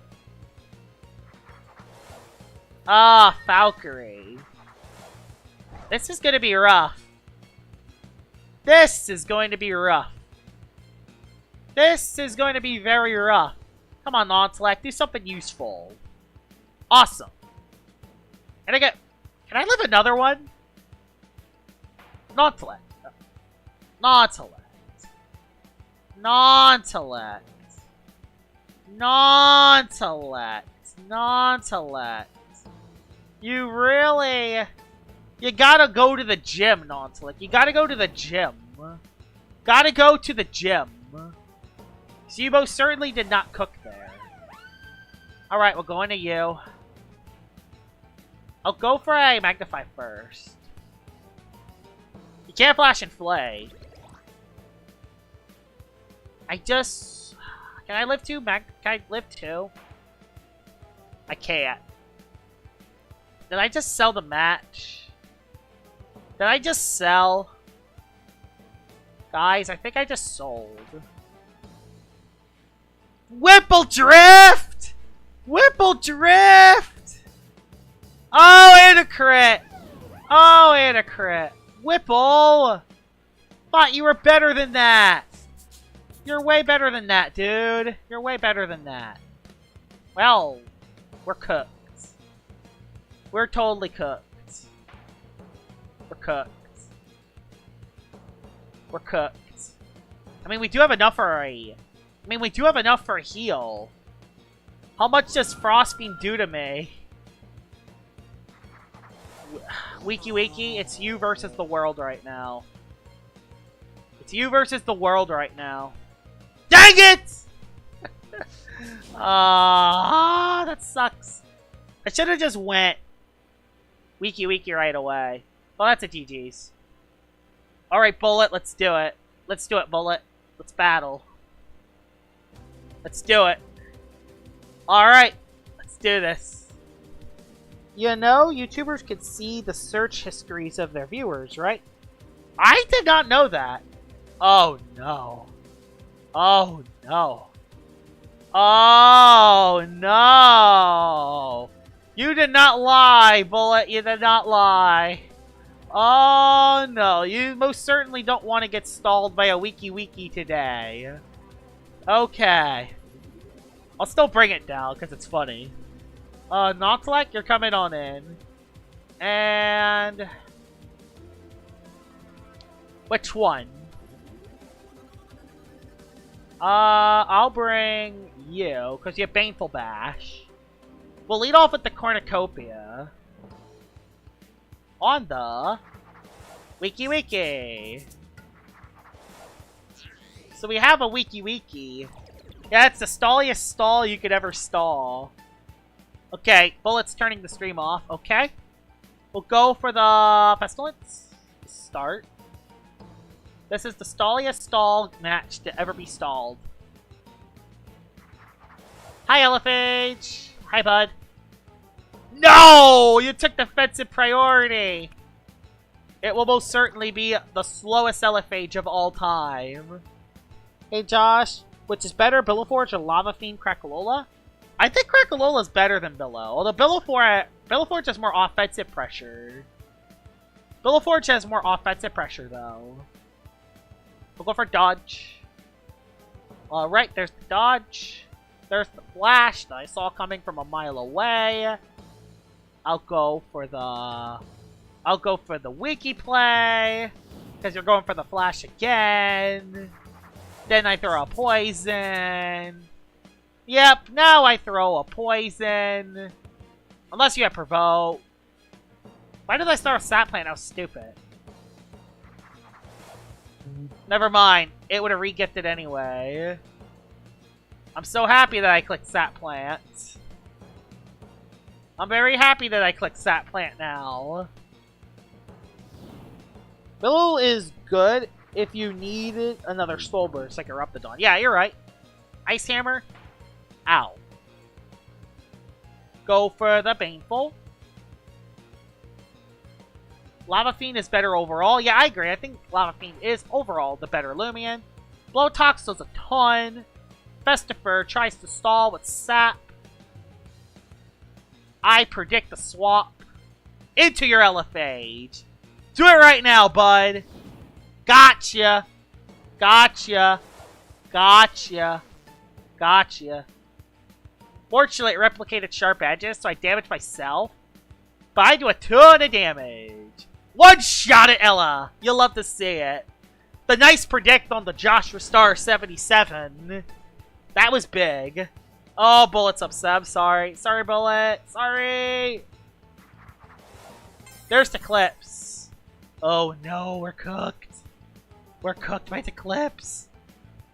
Ah, Valkyrie. This is gonna be rough. This is going to be rough. This is going to be very rough. Come on, Nautilus, do something useful. Awesome. And I get... Can I live another one? Nautilus. Nautilus. Nautilus. Nautilus. Nautilus. You really... You gotta go to the gym, Nautilus. You gotta go to the gym. Gotta go to the gym. So you most certainly did not cook there. Alright, we're going to you. I'll go for a Magnify first. You can't Flash and Flay. I just... Can I live two? Can I live two? I can't. Did I just sell the match? Did I just sell? Guys, I think I just sold. Whipple Drift! Whipple Drift! Oh, and a crit! Oh, and a crit. Whipple! Thought you were better than that! You're way better than that, dude. You're way better than that. Well, we're cooked. We're totally cooked. We're cooked. We're cooked. I mean, we do have enough for a... we do have enough for a heal. How much does Frostbeam do to me? Wiki Wiki, it's you versus the world right now. It's you versus the world right now. Dang it! That sucks. I should have just went Wiki Wiki right away. Well, that's a GG's. Alright, Bullet, let's do it. Let's do it, Bullet. Let's battle. Let's do it. Alright, let's do this. You know, YouTubers could see the search histories of their viewers, right? I did not know that. Oh, no. Oh, no. Oh, no. You did not lie, Bullet. You did not lie. Oh, no. You most certainly don't want to get stalled by a wiki today. Okay. I'll still bring it down because it's funny. Noctilek, you're coming on in. And... which one? I'll bring you, because you have Baneful Bash. We'll lead off with the Cornucopia. On the... Wiki. So we have a Wiki. Yeah, it's the stalliest stall you could ever stall. Okay, Bullet's turning the stream off. Okay. We'll go for the Pestilence. Start. This is the stalliest stall match to ever be stalled. Hi, Elephage. Hi, bud. No! You took defensive priority! It will most certainly be the slowest Elephage of all time. Hey, Josh. Which is better, Billowforge or Lava Fiend Crackalola? I think Crackalola's better than Billow. Although Billowforge has more offensive pressure. Billowforge has more offensive pressure, though. We'll go for dodge. Alright, there's the dodge. There's the flash that I saw coming from a mile away. I'll go for the wiki play. Because you're going for the flash again. Then I throw a poison. Yep, now I throw a poison. Unless you have provoke. Why did I start a sap plant? That was stupid. Never mind. It would have re-gifted anyway. I'm so happy that I clicked Sap Plant. I'm very happy that I clicked Sap Plant now. Billow is good if you needed another Soul Burst like Eruptodon. Yeah, you're right. Ice Hammer. Ow. Go for the Baneful. Lava Fiend is better overall. Yeah, I agree. I think Lava Fiend is overall the better Lumian. Blowtox does a ton. Festifer tries to stall with Sap. I predict the swap into your Elephage. Do it right now, bud. Gotcha. Gotcha. Gotcha. Gotcha. Fortunately, it replicated Sharp Edges, so I damage myself. But I do a ton of damage. One shot at Ella. You'll love to see it. The nice predict on the Joshua Star 77. That was big. Oh, Bullet's upset. I'm sorry. Sorry, Bullet. Sorry. There's the Eclipse. Oh no, we're cooked. We're cooked by the Eclipse.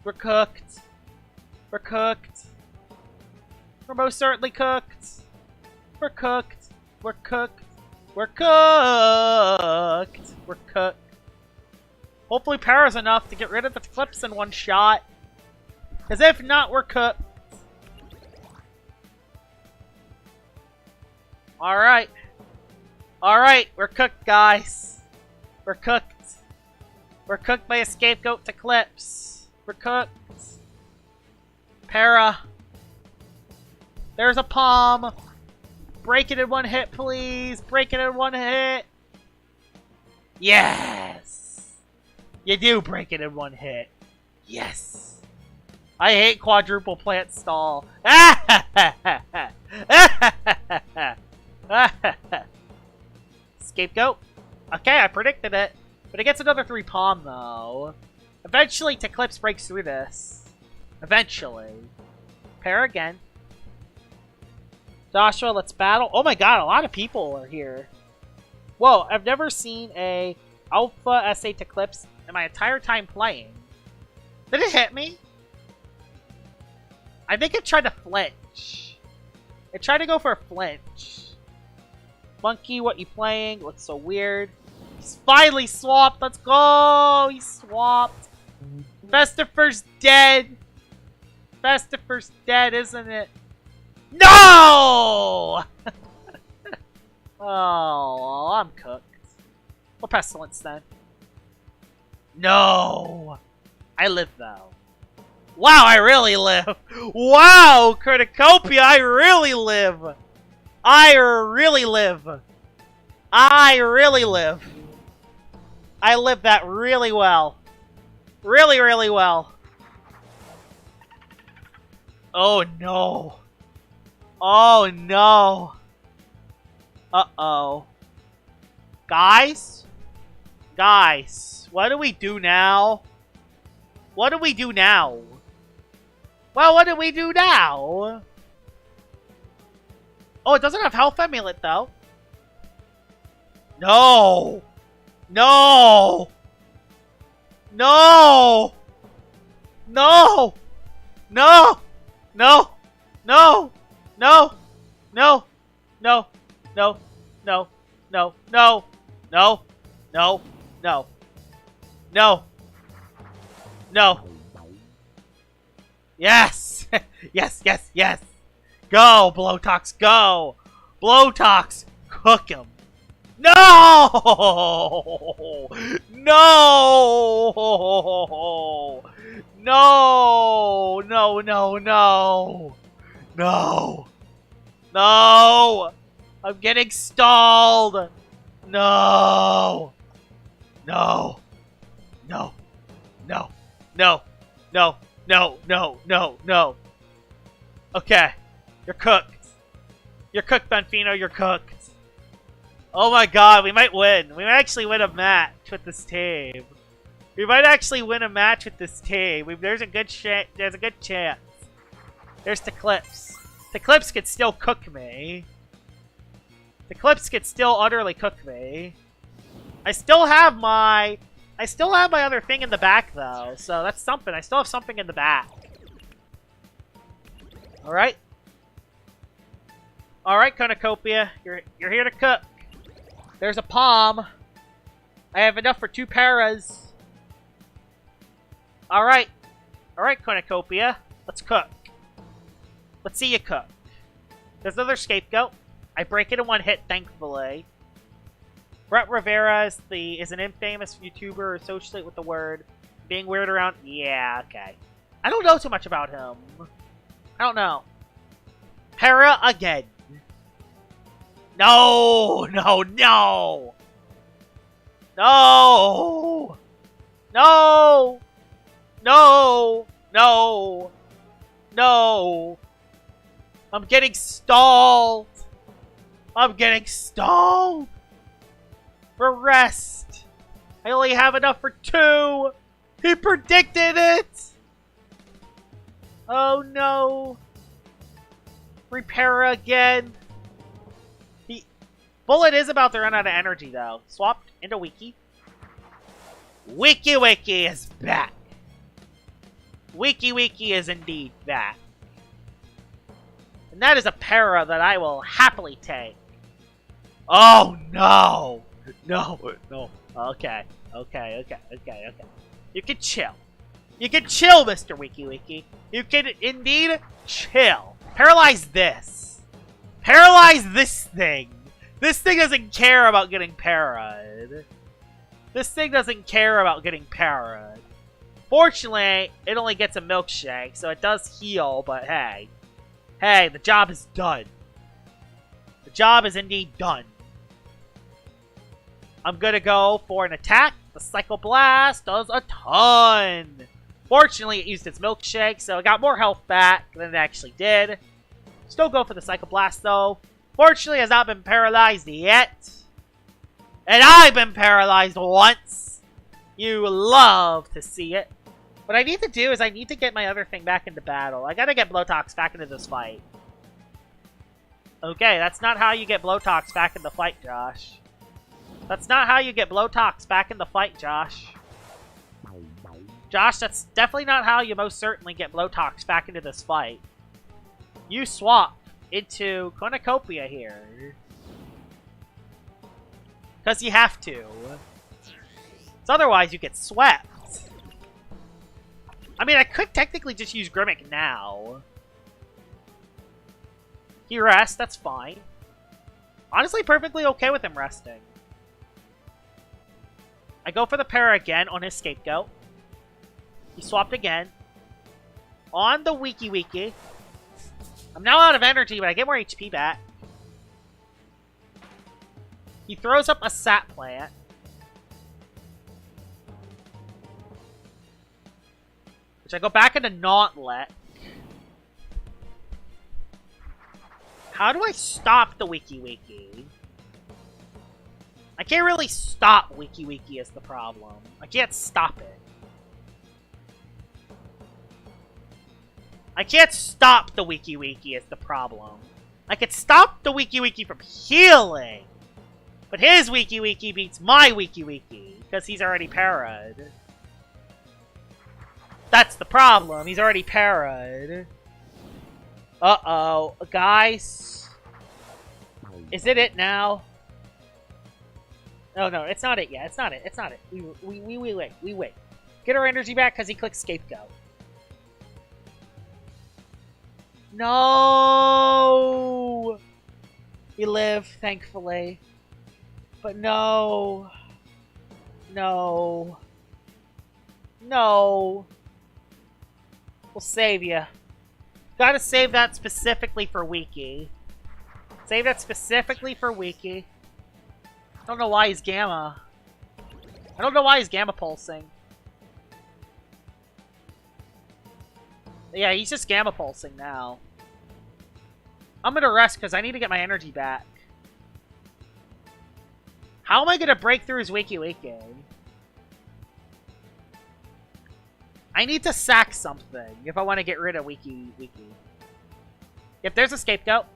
We're cooked. We're cooked. We're most certainly cooked. We're cooked. We're cooked. We're cooked. We're cooked. Hopefully Para's enough to get rid of the Eclipse in one shot. Because if not, we're cooked. Alright. Alright, we're cooked, guys. We're cooked. We're cooked by a Scapegoat Eclipse. We're cooked. Para. There's a Palm. Break it in one hit, please. Break it in one hit. Yes. You do break it in one hit. Yes. I hate quadruple plant stall. Scapegoat. Okay, I predicted it. But it gets another 3 Palm, though. Eventually, Eclipse breaks through this. Eventually. Pair again. Joshua, let's battle. Oh my god, a lot of people are here. Whoa, I've never seen a Alpha S8 Eclipse in my entire time playing. Did it hit me? I think it tried to flinch. It tried to go for a flinch. Monkey, what you playing? Looks so weird. He's finally swapped. Let's go. He's swapped. Festifer's dead. Festifer's dead, isn't it? No! Oh, I'm cooked. Or Pestilence then. No! I live though. Wow, I really live! Wow, Cornucopia, I really live! I really live. I really live. I live that really well. Really, really well. Oh no. Oh no. Uh-oh. Guys? Guys, what do we do now? What do we do now? Well, what do we do now? Oh, it doesn't have health amulet, though. No! No! No! No! No! No! No! No! No! No! No! No! No! No! No! No! No! No! No! Yes! Yes, yes, yes! Go, Blowtox, go! Blowtox, cook him! No! No! No! No, no, no! No! No! I'm getting stalled! No! No! No! No! No! No! No! No! No! No! Okay. You're cooked. You're cooked, Benfino. You're cooked. Oh my god, we might win. We might actually win a match with this team. We might actually win a match with this team. There's a good chance. There's a good chance. There's Teclipse. Teclipse could still cook me. Teclipse could still utterly cook me. I still have my other thing in the back though, so that's something. I still have something in the back. All right. All right, Cornucopia, you're here to cook. There's a palm. I have enough for 2 paras. All right, Cornucopia, let's cook. Let's see you cook. There's another scapegoat. I break it in 1 hit, thankfully. Brett Rivera is an infamous YouTuber associated with the word being weird around. Yeah, okay. I don't know too much about him. I don't know. Para again. No, no, no. No. No. No. No. No. I'm getting stalled. I'm getting stalled. For rest. I only have enough for 2. He predicted it. Oh no. Repair again. Bullet is about to run out of energy though. Swapped into Wiki. Wiki Wiki is back. Wiki Wiki is indeed back. And that is a para that I will happily take. Oh no. No, no. Okay. Okay, okay, okay, okay. You can chill. You can chill, Mr. Wiki Wiki. You can indeed chill. Paralyze this. Paralyze this thing. This thing doesn't care about getting parried. This thing doesn't care about getting parried. Fortunately, it only gets a milkshake, so it does heal, but hey. Hey, the job is done. The job is indeed done. I'm gonna go for an attack. The Psycho Blast does a ton. Fortunately, it used its milkshake, so it got more health back than it actually did. Still go for the Psycho Blast, though. Fortunately, it has not been paralyzed yet. And I've been paralyzed once. You love to see it. What I need to do is I need to get my other thing back into battle. I gotta get Blowtox back into this fight. Okay, that's not how you get Blowtox back in the fight, Josh. That's not how you get Blowtox back in the fight, Josh. Josh, that's definitely not how you most certainly get Blowtox back into this fight. You swap into Cornucopia here. Because you have to. So otherwise you get swept. I mean, I could technically just use Grimmick now. He rests, that's fine. Honestly, perfectly okay with him resting. I go for the para again on his scapegoat. He swapped again. On the Wiki Wiki. I'm now out of energy, but I get more HP back. He throws up a sap plant. Which I go back into Nauntlet. How do I stop the Wiki? I can't really stop Wiki is the problem. I can't stop it. I can't stop the Wiki is the problem. I could stop the Wiki from healing. But his Wiki beats my Wiki because he's already parried. That's the problem. He's already parried. Uh-oh. Guys. Is it now? No, it's not it yet. It's not it. We wait. Get our energy back because he clicked Scapegoat. No! We live, thankfully. But no. No. No. We'll save you. Gotta save that specifically for Wiki. Save that specifically for Wiki. I don't know why he's Gamma. I don't know why he's Gamma pulsing. Yeah, he's just Gamma pulsing now. I'm gonna rest because I need to get my energy back. How am I gonna break through his Wiki? I need to sack something if I want to get rid of Wiki. If there's a Scapegoat,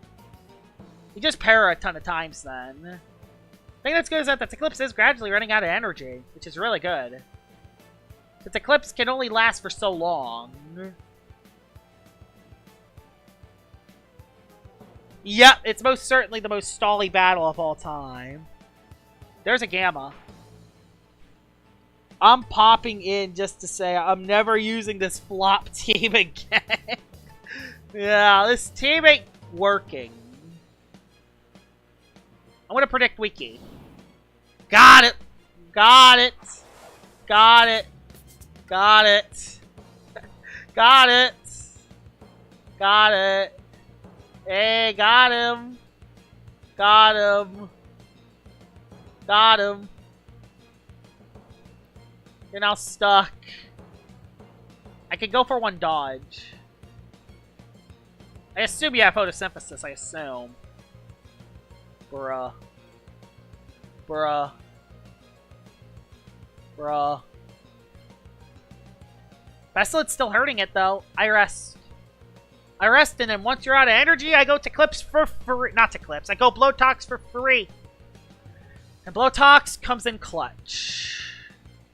you just para a ton of times then. The thing that's good is that this Eclipse is gradually running out of energy, which is really good. This Eclipse can only last for so long. Yep, it's most certainly the most stally battle of all time. There's a Gamma. I'm popping in just to say I'm never using this flop team again. Yeah, this team ain't working. I'm gonna predict Wiki. Got it! Got it! Got it! Got it! Got it! Got it! Hey, got him! Got him! Got him! You're now stuck. I could go for one dodge. I assume you have photosynthesis, I assume. Bruh. Bruh. Bruh. Vesselit's still hurting it, though. I rest. I rest, and then once you're out of energy, I go to Clips for free. Not to Clips. I go Blowtox for free. And Blowtox comes in clutch.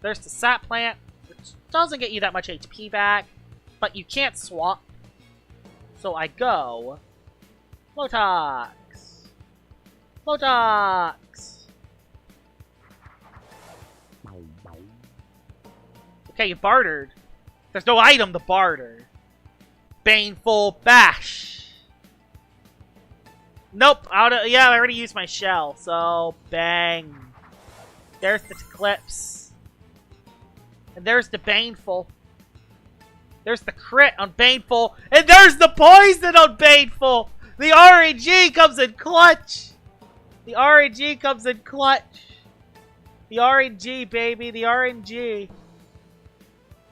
There's the Sap Plant, which doesn't get you that much HP back, but you can't swap. So I go Blowtox. Blowtox. Okay, you bartered. There's no item to barter. Baneful Bash. Nope. Yeah, I already used my shell. So, bang. There's the Eclipse. And there's the Baneful. There's the crit on Baneful. And there's the poison on Baneful. The RNG comes in clutch. The RNG comes in clutch. The RNG, baby. The RNG.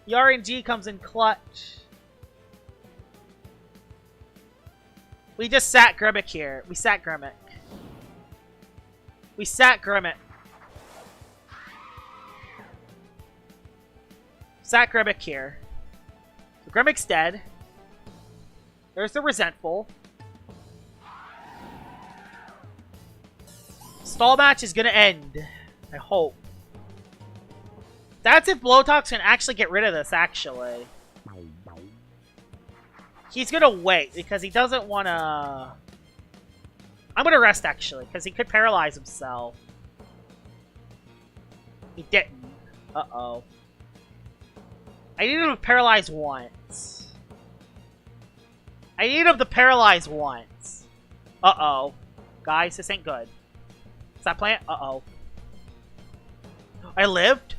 The RNG comes in clutch. We just sat Grimmick here. We sat Grimmick. We sat Grimmick. Sat Grimmick here. So Grimmick's dead. There's the Resentful. Stall match is gonna end. I hope. That's if Blowtox can actually get rid of this, actually. He's gonna wait, because he doesn't wanna... I'm gonna rest, actually, because he could paralyze himself. He didn't. Uh-oh. I need him to paralyze once. I need him to paralyze once. Uh-oh. Guys, this ain't good. Is that plant? Uh-oh. I lived,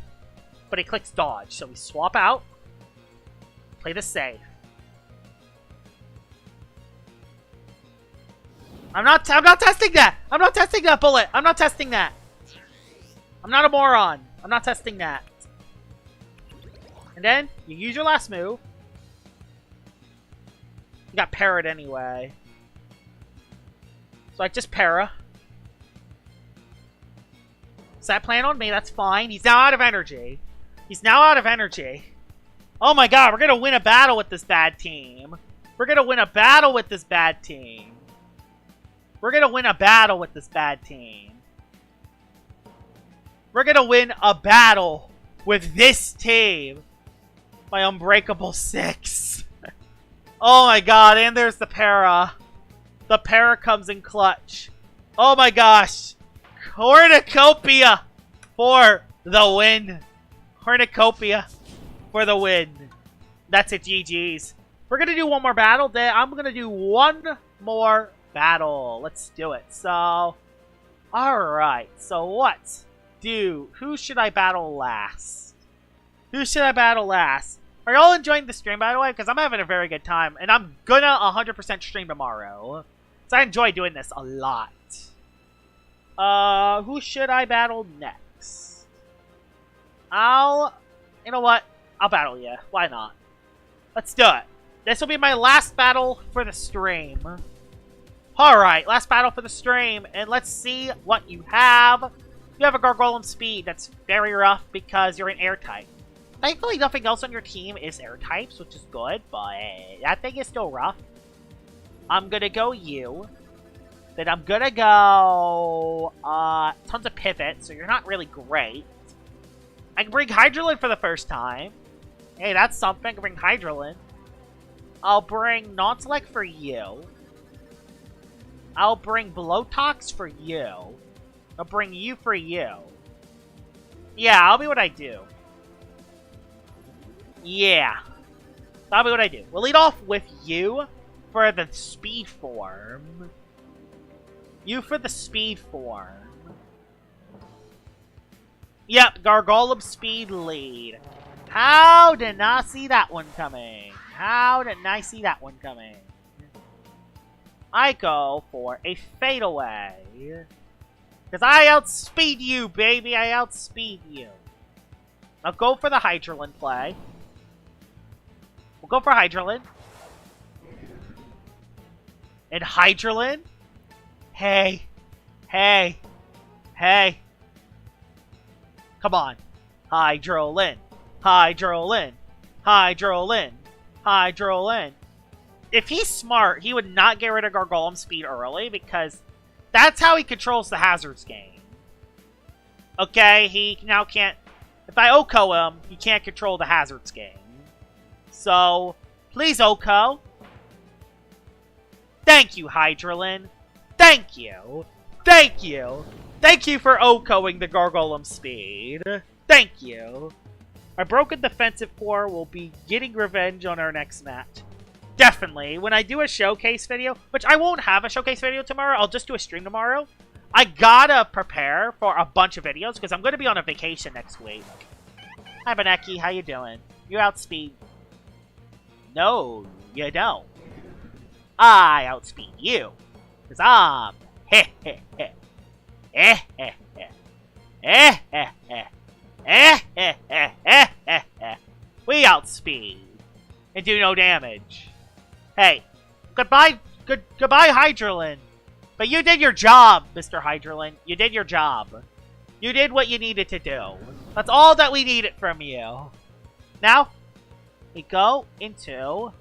but he clicks dodge, so we swap out. Play this safe. I'm not testing that! I'm not testing that bullet! I'm not testing that! I'm not a moron. I'm not testing that. And then, you use your last move. You got parried anyway. So I just para. Is that plan on me? That's fine. He's now out of energy. He's now out of energy. Oh my god, we're gonna win a battle with this bad team. We're gonna win a battle with this bad team. We're gonna win a battle with this bad team. We're gonna win a battle with this team. My Unbreakable 6. Oh my god, and there's the para. The para comes in clutch. Oh my gosh. Cornucopia for the win. Cornucopia for the win. That's it, GG's. We're going to do one more battle. I'm going to do one more battle. Let's do it. So, alright. So who should I battle last? Who should I battle last? Are y'all enjoying the stream, by the way? Because I'm having a very good time. And I'm going to 100% stream tomorrow. So I enjoy doing this a lot. Who should I battle next? You know what? I'll battle you. Why not? Let's do it. This will be my last battle for the stream. Alright, last battle for the stream. And let's see what you have. You have a Gargoyle Speed. That's very rough because you're an air type. Thankfully, nothing else on your team is air types, which is good. But that thing is still rough. I'm gonna go you. Then I'm gonna go tons of pivots, so you're not really great. I can bring Hydralin for the first time. Hey, that's something. I can bring Hydralin. I'll bring Non-Select for you. I'll bring Blowtox for you. I'll bring you for you. Yeah, I'll be what I do. Yeah. That'll be what I do. We'll lead off with you for the speed form. You for the speed form. Yep, Gargoyle Speed lead. How did I see that one coming? How did I see that one coming? I go for a fadeaway. Because I outspeed you, baby. I outspeed you. I'll go for the Hydralin play. We'll go for Hydralin. And Hydralin? Hey. Hey. Hey. Come on. Hydralin. Hydralin. Hydralin. Hydralin. If he's smart, he would not get rid of Gargoyle Speed early because that's how he controls the hazards game. Okay, he now can't... If I OHKO him, he can't control the hazards game. So, please OHKO. Thank you, Hydralin. Thank you. Thank you. Thank you for OHKOing the Gargoyle Speed. Thank you. Our broken defensive core will be getting revenge on our next match. Definitely. When I do a showcase video, which I won't have a showcase video tomorrow, I'll just do a stream tomorrow. I gotta prepare for a bunch of videos because I'm gonna be on a vacation next week. Hi, Beneki. How you doing? You outspeed. No, you don't. I outspeed you. Because I'm heh heh heh. Eh heh heh. Eh heh heh. Eh heh heh eh heh heh. We outspeed. And do no damage. Hey. Goodbye Hydralin. But you did your job, Mr. Hydralin. You did your job. You did what you needed to do. That's all that we needed from you. Now, we go into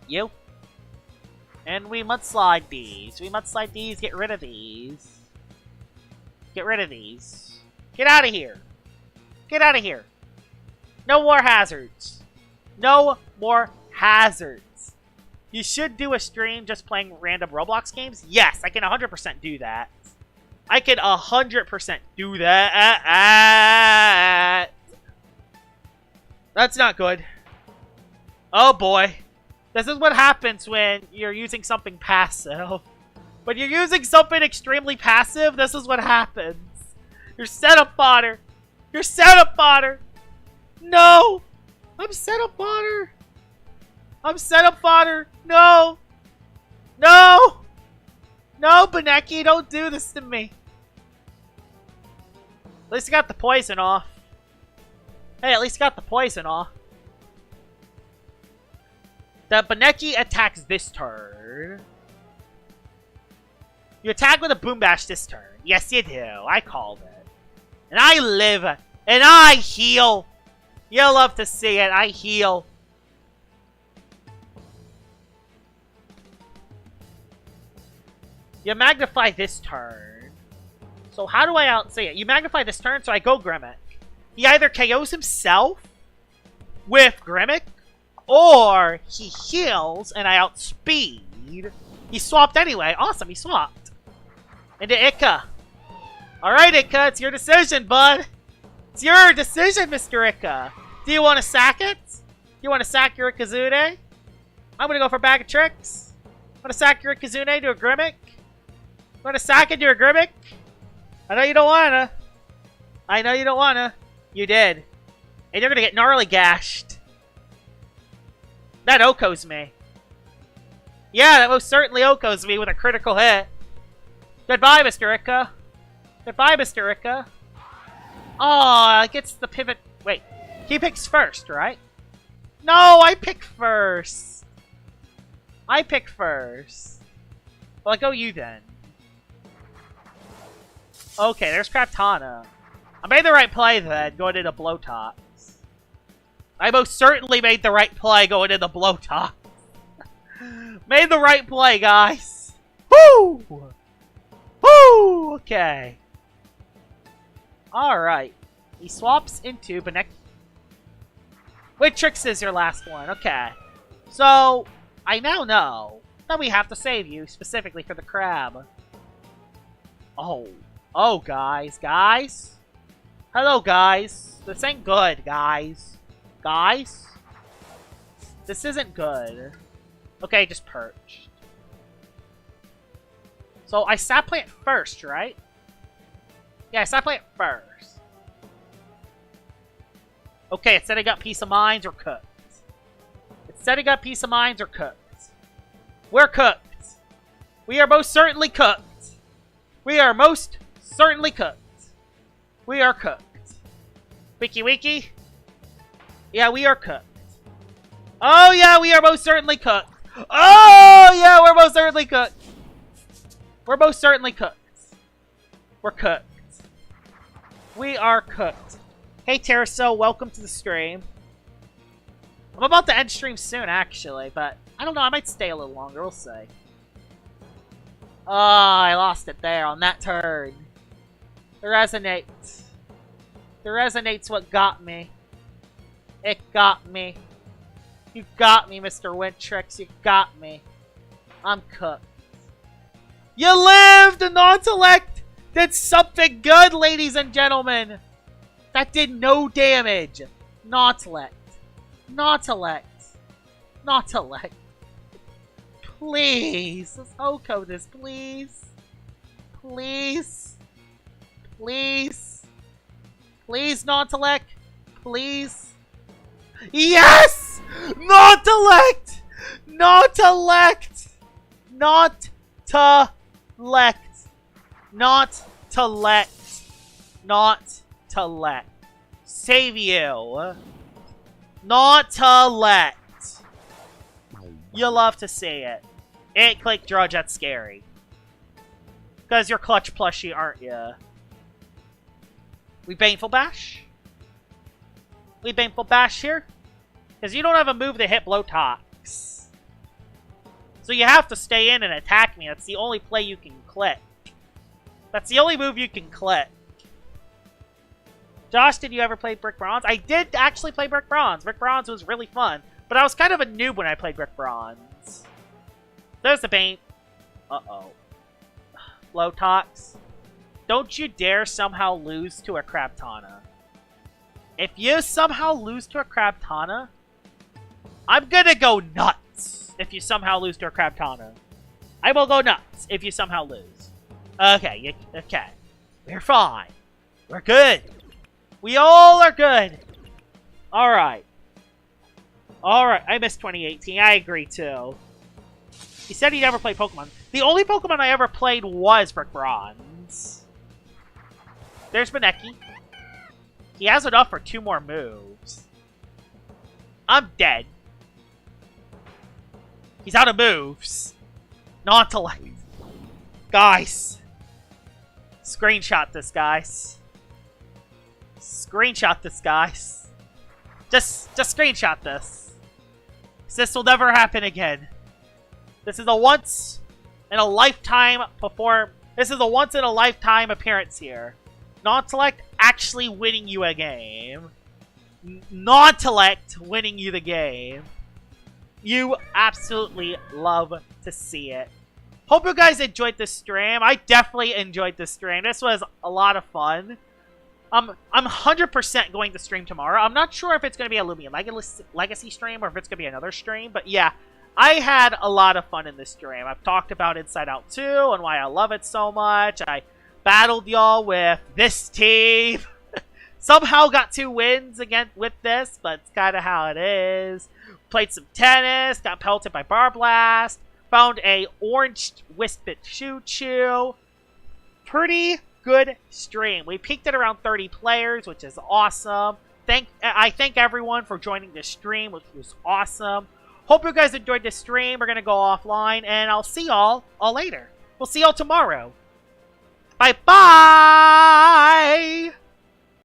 you. And we mudslide these. We mudslide these. Get rid of these. Get rid of these. Get out of here. Get out of here. No more hazards. No more hazards. You should do a stream just playing random Roblox games. Yes, I can 100% do that. I can 100% do that. That's not good. Oh boy. This is what happens when you're using something passive. When you're using something extremely passive, this is what happens. You're setup fodder. You're setup fodder. No. I'm setup fodder. I'm setup fodder. No. No. No, Beneki, don't do this to me. At least he got the poison off. Hey, at least he got the poison off. The Baneki attacks this turn. You attack with a Boom Bash this turn. Yes, you do. I called it. And I live. And I heal. You'll love to see it. I heal. You magnify this turn. So how do I outsay it? You magnify this turn, so I go Grimmick. He either KOs himself with Grimmick, or he heals and I outspeed. He swapped anyway. Awesome, he swapped. Into Ikka. Alright, Ikka, it's your decision, bud. It's your decision, Mr. Ikka. Do you want to sack it? Do you want to sack your Ikazune? I'm going to go for a bag of tricks. I'm going to sack your Ikazune to a Grimmick. I'm going to sack it to a Grimmick. I know you don't want to. I know you don't want to. You did. And you're going to get gnarly gashed. That Okos me. Yeah, that most certainly Okos me with a critical hit. Goodbye, Mr. Ikka. Goodbye, Mr. Ikka. Aw, gets the pivot. Wait, he picks first, right? No, I pick first. I pick first. Well, I go you then. Okay, there's Craptana. I made the right play then, going into Blowtops. I most certainly made the right play going into Blowtops. Made the right play, guys. Woo! Woo! Okay. Alright. He swaps into Baneki. Wait, Trix is your last one. Okay. So, I now know that we have to save you specifically for the crab. Oh. Oh, guys. Guys? Hello, guys. This ain't good, guys. Guys? This isn't good. Okay, just perched. So, I sap plant first, right? Yeah, I sap plant first. Okay, it's setting up Peace of Minds or cooked. It's setting up Peace of Minds or cooked. We're cooked. We are most certainly cooked. We are most certainly cooked. We are cooked. Wiki wiki? Yeah, we are cooked. Oh yeah, we are most certainly cooked. Oh yeah, we're most certainly cooked. We're most certainly cooked. We're cooked. We are cooked. Hey Terraso, welcome to the stream. I'm about to end stream soon, actually, but I don't know, I might stay a little longer, we'll see. Oh, I lost it there on that turn. The Resonate. The Resonate's what got me. It got me. You got me, Mr. Wintrix. You got me. I'm cooked. You lived! The non-select did something good, ladies and gentlemen. That did no damage. Not-select. Not-select. Not-select. Please. Let's Oko this, please. Please. Please. Please, non-select. Please. Yes! Not-select! Not-select! Not-to-lect. Not-to-let. Not-to-let. Save you. Not-to-let. You love to see it. Ain't click Drudge, that's scary. Because you're clutch plushie, aren't you? We Baneful Bash? We Baneful Bash here? Because you don't have a move that hit Blowtox. So you have to stay in and attack me. That's the only play you can click. That's the only move you can click. Josh, did you ever play Brick Bronze? I did actually play Brick Bronze. Brick Bronze was really fun. But I was kind of a noob when I played Brick Bronze. There's the Bane. Uh-oh. Blowtox. Don't you dare somehow lose to a Craptana. If you somehow lose to a Craptana, I'm gonna go nuts if you somehow lose to a Craptana. I will go nuts if you somehow lose. Okay, okay. We're fine. We're good. We all are good. Alright. Alright, I missed 2018. I agree, too. He said he never played Pokemon. The only Pokemon I ever played was Brick Bronze. There's Baneki. He has enough for 2 more moves. I'm dead. He's out of moves. Non-intellect. Guys. Screenshot this, guys. Screenshot this, guys. Just screenshot this. This will never happen again. This is a once in a lifetime This is a once in a lifetime appearance here. Non-intellect actually winning you a game. Non-intellect winning you the game. You absolutely love to see it. Hope you guys enjoyed this stream. I definitely enjoyed this stream. This was a lot of fun. I'm 100% going to stream tomorrow. I'm not sure if it's going to be a Loomian Legacy stream or if it's going to be another stream. But yeah, I had a lot of fun in this stream. I've talked about Inside Out 2 and why I love it so much. I battled y'all with this team. Somehow got 2 wins again with this, but it's kind of how it is. Played some tennis, got pelted by Bar Blast, found a orange Wispit Choo Choo. Pretty good stream. We peaked at around 30 players, which is awesome. I thank everyone for joining this stream, which was awesome. Hope you guys enjoyed this stream. We're going to go offline, and I'll see y'all later. We'll see y'all tomorrow. Bye-bye!